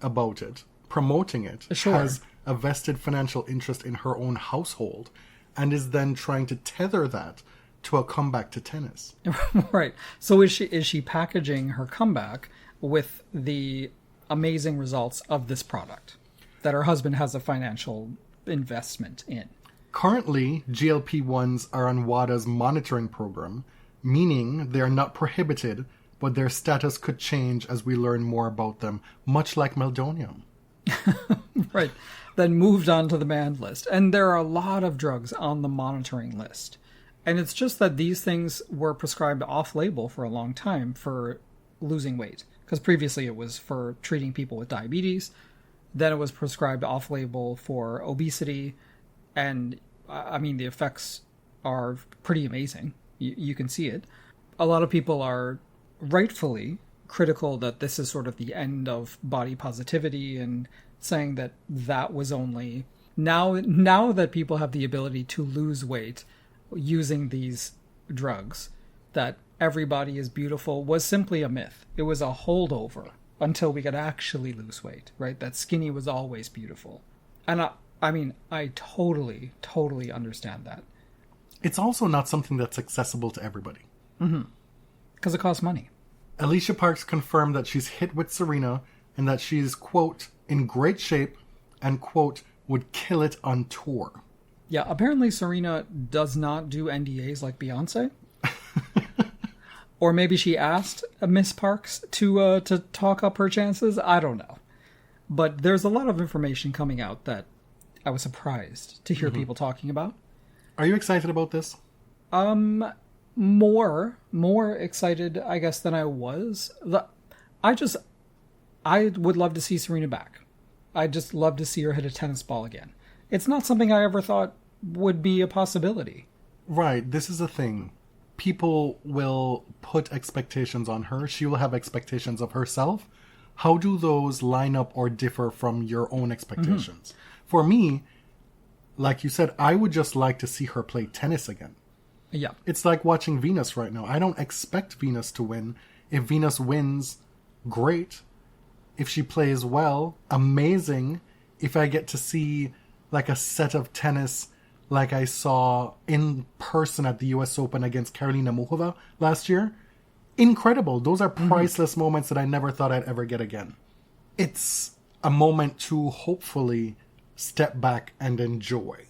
about it, promoting it, Sure. has a vested financial interest in her own household, and is then trying to tether that to a comeback to tennis. Right. So is she packaging her comeback with the amazing results of this product that her husband has a financial investment in? Currently, GLP-1s are on WADA's monitoring program, meaning they are not prohibited, but their status could change as we learn more about them, much like meldonium. Right. Then moved on to the banned list. And there are a lot of drugs on the monitoring list. And it's just that these things were prescribed off-label for a long time for losing weight. Because previously it was for treating people with diabetes. Then it was prescribed off-label for obesity. And, I mean, the effects are pretty amazing. You can see it. A lot of people are rightfully critical that this is sort of the end of body positivity and saying that that was only... Now that people have the ability to lose weight using these drugs, that everybody is beautiful was simply a myth. It was a holdover until we could actually lose weight, right? That skinny was always beautiful. And I mean, I totally understand that. It's also not something that's accessible to everybody. Mm-hmm. Because it costs money. Alicia Parks confirmed that she's hit with Serena and that she's, quote, in great shape and, quote, would kill it on tour. Yeah, apparently Serena does not do NDAs like Beyonce. Or maybe she asked Miss Parks to talk up her chances. I don't know. But there's a lot of information coming out that I was surprised to hear people talking about. Are you excited about this? More excited, I guess, than I was. I would love to see Serena back. I'd just love to see her hit a tennis ball again. It's not something I ever thought would be a possibility. Right, this is the thing. People will put expectations on her. She will have expectations of herself. How do those line up or differ from your own expectations? Mm-hmm. For me, like you said, I would just like to see her play tennis again. Yeah. It's like watching Venus right now. I don't expect Venus to win. If Venus wins, great. If she plays well, amazing. If I get to see like a set of tennis like I saw in person at the US Open against Karolina Muchova last year, incredible. Those are priceless moments that I never thought I'd ever get again. It's a moment to hopefully step back and enjoy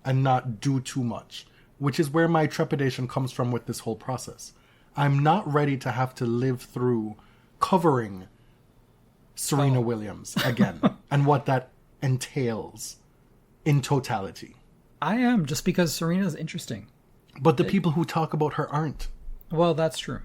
and not do too much, which is where my trepidation comes from with this whole process. I'm not ready to have to live through covering Serena Williams again and what that entails in totality. I am, just because Serena's interesting. But the people who talk about her aren't. Well, that's true.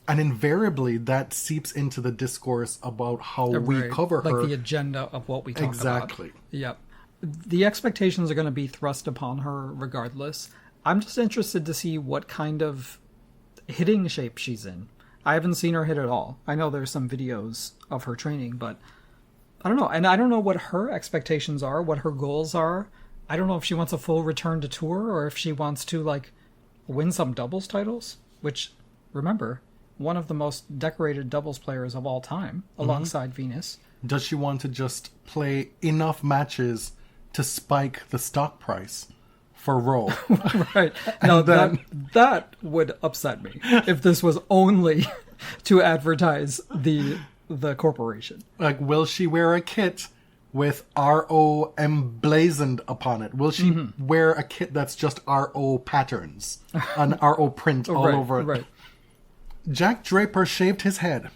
And invariably, that seeps into the discourse about how we cover her. Like the agenda of what we talk about. Exactly. Yep. The expectations are going to be thrust upon her regardless. I'm just interested to see what kind of hitting shape she's in. I haven't seen her hit at all. I know there's some videos of her training, but I don't know. And I don't know what her expectations are, what her goals are. I don't know if she wants a full return to tour or if she wants to, like, win some doubles titles, which, remember, one of the most decorated doubles players of all time, alongside Venus. Does she want to just play enough matches to spike the stock price for Roe? Right. No, that would upset me if this was only to advertise the corporation. Like, will she wear a kit with RO emblazoned upon it? Will she wear a kit that's just RO patterns, an RO print all over it? Right. Jack Draper shaved his head.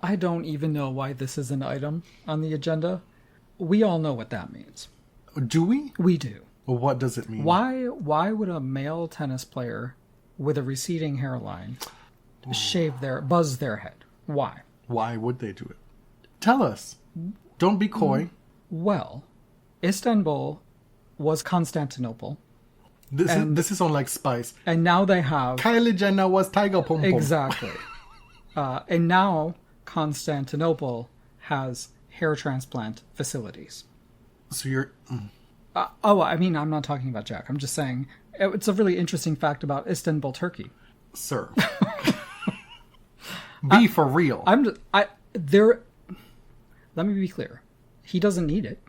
I don't even know why this is an item on the agenda. We all know what that means. Do we? We do. Well, what does it mean? Why would a male tennis player with a receding hairline buzz their head? Why? Why would they do it? Tell us. Don't be coy. Well, Istanbul was Constantinople. This is on like Spice. And now they have... Kylie Jenner was Tiger Pum Pum. Exactly. And now Constantinople has hair transplant facilities. So you're... I mean, I'm not talking about Jack. I'm just saying it's a really interesting fact about Istanbul, Turkey. Sir. Be for real. Let me be clear. He doesn't need it.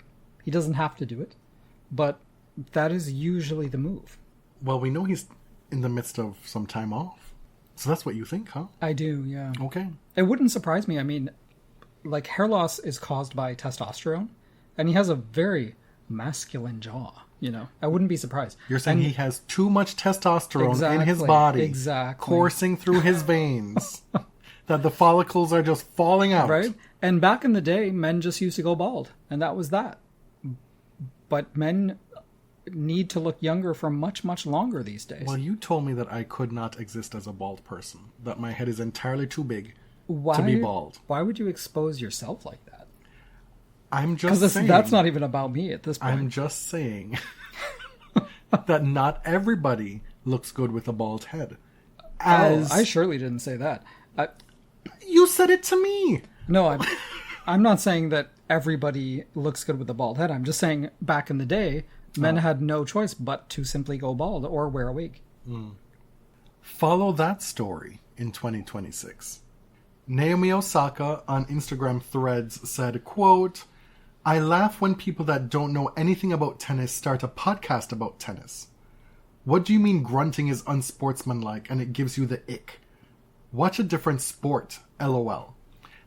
He doesn't have to do it. But that is usually the move. Well, we know he's in the midst of some time off. So that's what you think, huh? I do, yeah. Okay. It wouldn't surprise me. I mean, like, hair loss is caused by testosterone. And he has a very masculine jaw, you know. I wouldn't be surprised. You're saying he has too much testosterone in his body. Coursing through his veins. That the follicles are just falling out. Right? And back in the day, men just used to go bald. And that was that. But men need to look younger for much, much longer these days. Well, you told me that I could not exist as a bald person. That my head is entirely too big to be bald. Why would you expose yourself like that? I'm just saying. That's not even about me at this point. I'm just saying that not everybody looks good with a bald head. I surely didn't say that. You said it to me. No, I'm not saying that everybody looks good with a bald head. I'm just saying back in the day, men had no choice but to simply go bald or wear a wig. Follow that story in 2026. Naomi Osaka on Instagram Threads said, quote, "I laugh when people that don't know anything about tennis start a podcast about tennis. What do you mean grunting is unsportsmanlike and it gives you the ick? Watch a different sport, LOL."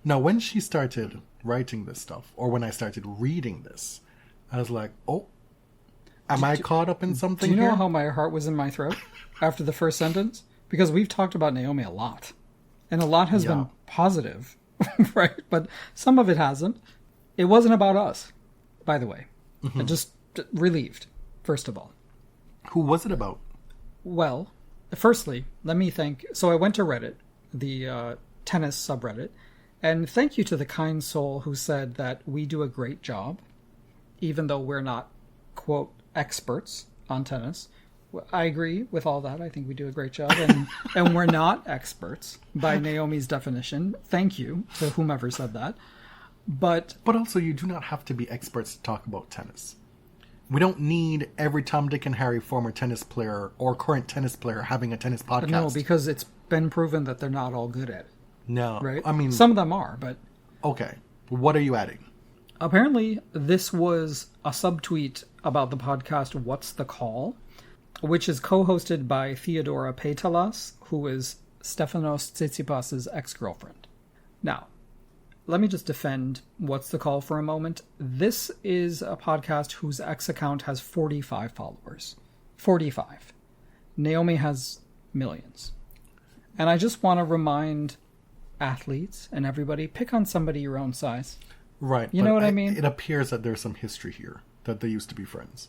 Now, when she started writing this stuff, or when I started reading this, I was like, oh, am I caught up in something here? Do you know how my heart was in my throat after the first sentence? Because we've talked about Naomi a lot. And a lot has been positive, right? But some of it hasn't. It wasn't about us, by the way. I'm just relieved, first of all. Who was it about? Well, firstly, let me thank... So I went to Reddit, the tennis subreddit, and thank you to the kind soul who said that we do a great job, even though we're not, quote, experts on tennis. I agree with all that. I think we do a great job. And we're not experts by Naomi's definition. Thank you to whomever said that. But also, you do not have to be experts to talk about tennis. We don't need every Tom, Dick, and Harry former tennis player or current tennis player having a tennis podcast. No, because it's been proven that they're not all good at it. No. Right? I mean... Some of them are, but... Okay. What are you adding? Apparently, this was a subtweet about the podcast What's the Call?, which is co-hosted by Theodora Peitalas, who is Stefanos Tsitsipas' ex-girlfriend. Now, let me just defend What's the Call for a moment. This is a podcast whose X account has 45 followers. 45. Naomi has millions. And I just want to remind athletes and everybody, pick on somebody your own size. Right. You know what I mean? It appears that there's some history here, that they used to be friends.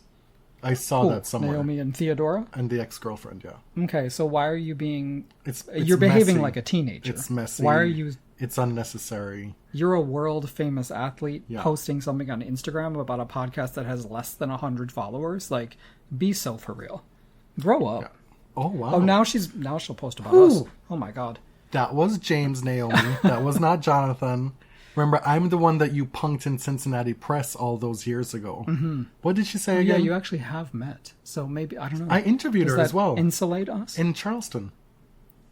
I saw that somewhere. Naomi and Theodora? And the ex-girlfriend, yeah. Okay, so why are you being... You're behaving messy. like a teenager. It's messy. Why are you... It's unnecessary. You're a world-famous athlete posting something on Instagram about a podcast that has less than 100 followers. Like, be so for real. Grow up. Yeah. Oh, wow. Oh, now she'll post about us. Oh, my God. That was James, Naomi. That was not Jonathan. Remember, I'm the one that you punked in Cincinnati Press all those years ago. Mm-hmm. What did she say again? Yeah, you actually have met. So maybe, I don't know. I interviewed her as well. Insulate us? In Charleston.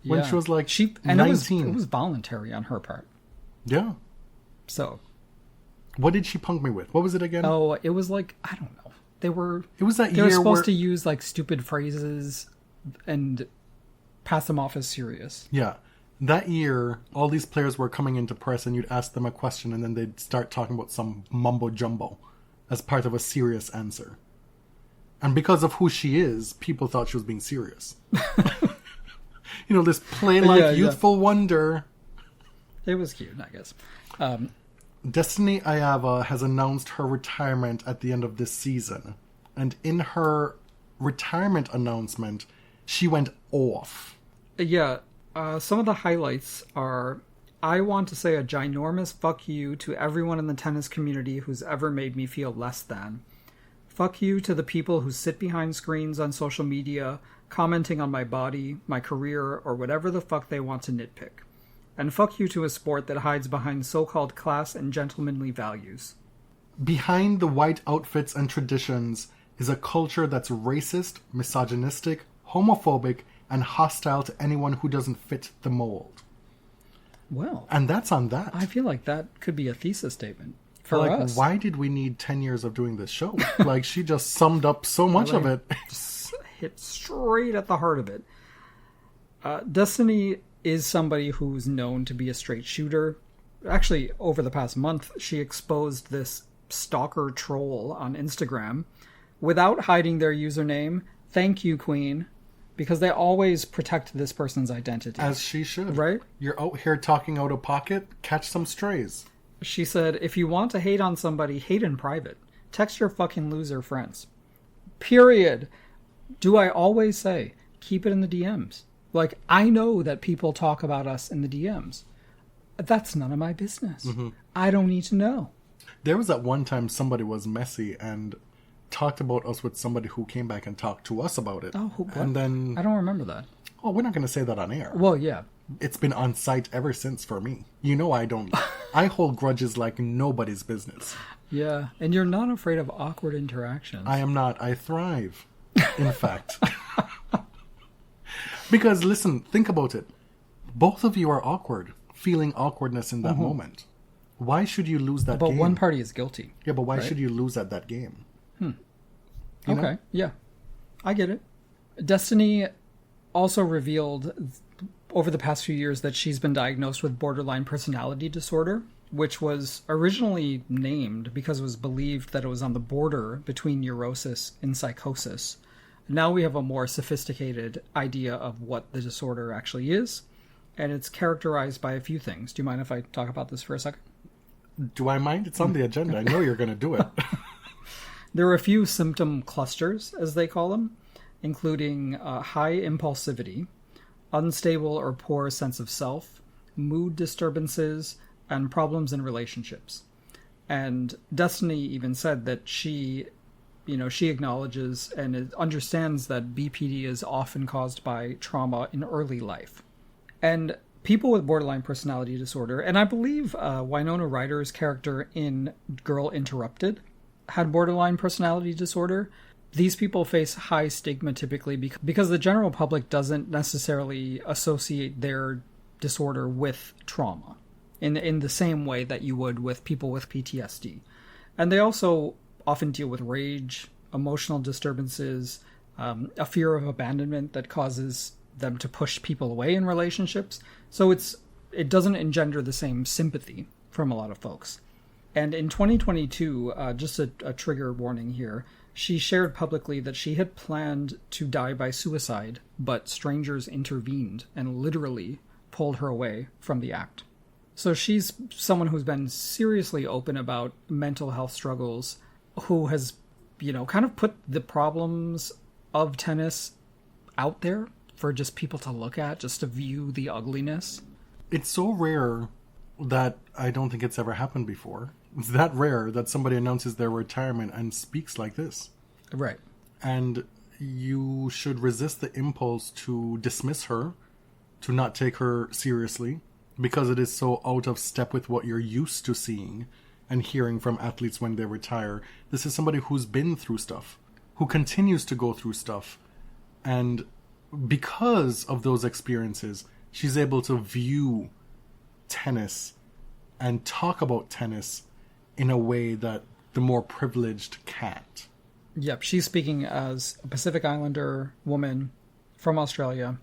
when Yeah. she was like and 19. it was voluntary on her part. Yeah. So, What did she punk me with? What was it again? oh, it was like, I don't know. It was that They were year supposed where... to use like stupid phrases and pass them off as serious. Yeah. That year, all these players were coming into press and you'd ask them a question and then they'd start talking about some mumbo-jumbo as part of a serious answer. And because of who she is, people thought she was being serious. This play-like youthful wonder. It was cute, I guess. Destanee Aiava has announced her retirement at the end of this season. And in her retirement announcement, she went off. Yeah, some of the highlights are, I want to say a ginormous fuck you to everyone in the tennis community who's ever made me feel less than. Fuck you to the people who sit behind screens on social media, commenting on my body, my career, or whatever the fuck they want to nitpick. And fuck you to a sport that hides behind so-called class and gentlemanly values. Behind the white outfits and traditions is a culture that's racist, misogynistic, homophobic, and hostile to anyone who doesn't fit the mold. Well, And that's on that. I feel like that could be a thesis statement for like, us. why did we need 10 years of doing this show? Like, she just summed up so much of it. Hit straight at the heart of it. Destanee is somebody who's known to be a straight shooter. Actually, over the past month, she exposed this stalker troll on Instagram without hiding their username. Thank you, Queen. Because they always protect this person's identity. As she should. Right? You're out here talking out of pocket, catch some strays. She said, if you want to hate on somebody, hate in private. Text your fucking loser friends. Period. Do I always say, keep it in the DMs? Like, I know that people talk about us in the DMs. That's none of my business. Mm-hmm. I don't need to know. There was that one time somebody was messy and talked about us with somebody who came back and talked to us about it. Oh, what? And then... I don't remember that. Oh, we're not going to say that on air. Well, yeah. It's been on site ever since for me. You know I don't... I hold grudges like nobody's business. Yeah, and you're not afraid of awkward interactions. I am not. I thrive, in fact. Because, listen, think about it. Both of you are awkward, feeling awkwardness in that moment. Why should you lose that But game? one party is guilty. Yeah, but why right? should you lose at that game? You Okay, know? yeah. I get it. Destanee also revealed over the past few years that she's been diagnosed with borderline personality disorder, which was originally named because it was believed that it was on the border between neurosis and psychosis. Now we have a more sophisticated idea of what the disorder actually is, and it's characterized by a few things. Do you mind if I talk about this for a second? Do I mind? It's on the agenda. I know you're going to do it. There are a few symptom clusters, as they call them, including high impulsivity, unstable or poor sense of self, mood disturbances, and problems in relationships. And Destanee even said that she acknowledges and understands that BPD is often caused by trauma in early life. And people with borderline personality disorder, and I believe Winona Ryder's character in Girl Interrupted had borderline personality disorder. These people face high stigma typically because the general public doesn't necessarily associate their disorder with trauma in the same way that you would with people with PTSD. And they also often deal with rage, emotional disturbances, a fear of abandonment that causes them to push people away in relationships. So it doesn't engender the same sympathy from a lot of folks. And in 2022, just a trigger warning here, she shared publicly that she had planned to die by suicide, but strangers intervened and literally pulled her away from the act. So she's someone who's been seriously open about mental health struggles, who has, kind of put the problems of tennis out there for just people to look at, just to view the ugliness. It's so rare that I don't think it's ever happened before. It's that rare that somebody announces their retirement and speaks like this. Right. And you should resist the impulse to dismiss her, to not take her seriously, because it is so out of step with what you're used to seeing and hearing from athletes when they retire. This is somebody who's been through stuff, who continues to go through stuff, and because of those experiences, she's able to view tennis and talk about tennis in a way that the more privileged can't. Yep, she's speaking as a Pacific Islander woman from Australia,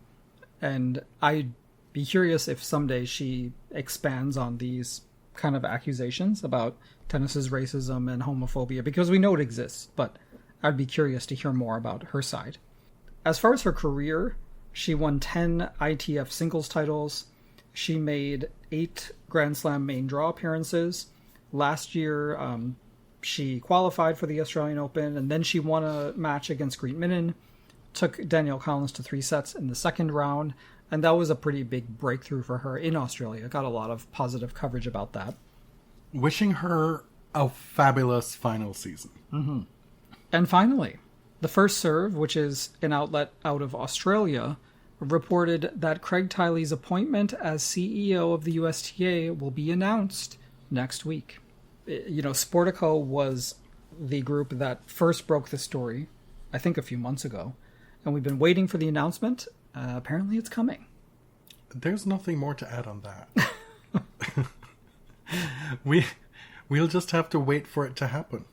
and I'd be curious if someday she expands on these kind of accusations about tennis's racism and homophobia, because we know it exists, but I'd be curious to hear more about her side. As far as her career, she won 10 ITF singles titles. She made 8 Grand Slam main draw appearances. Last year, she qualified for the Australian Open, and then she won a match against Greet Minnen, took Danielle Collins to 3 sets in the second round, and that was a pretty big breakthrough for her in Australia. Got a lot of positive coverage about that. Wishing her a fabulous final season. Mm-hmm. And finally, The First Serve, which is an outlet out of Australia, reported that Craig Tiley's appointment as CEO of the USTA will be announced next week. You know, Sportico was the group that first broke the story, I think a few months ago, and we've been waiting for the announcement. Apparently it's coming. There's nothing more to add on that. We'll just have to wait for it to happen.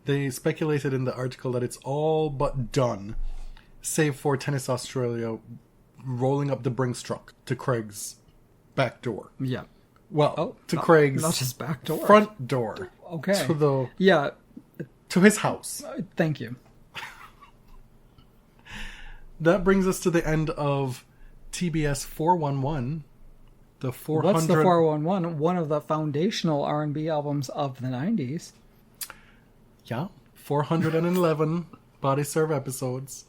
They speculated in the article that it's all but done, save for Tennis Australia rolling up the Brinks truck to Craig's back door. Yeah. Well, Craig's not just back door. Front door. Okay. To his house. Thank you. That brings us to the end of TBS 411. The 400... What's the 411? One of the foundational R&B albums of the 90s. Yeah. 411 Body Serve episodes.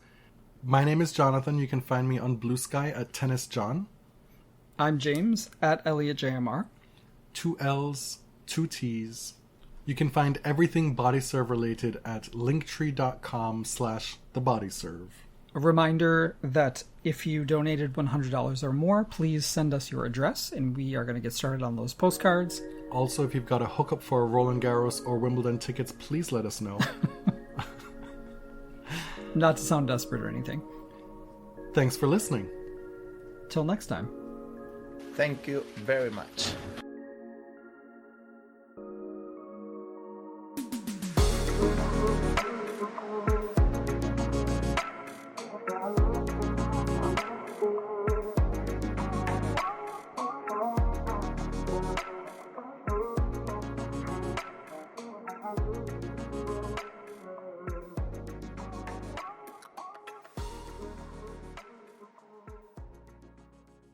My name is Jonathan. You can find me on Blue Sky at Tennis John. I'm James at ElliotJMR. 2 L's, 2 T's. You can find everything Body Serve related at linktree.com/thebodyserve. A reminder that if you donated $100 or more, please send us your address, and we are going to get started on those postcards. Also, if you've got a hookup for Roland Garros or Wimbledon tickets, please let us know. Not to sound desperate or anything. Thanks for listening. Till next time. Thank you very much.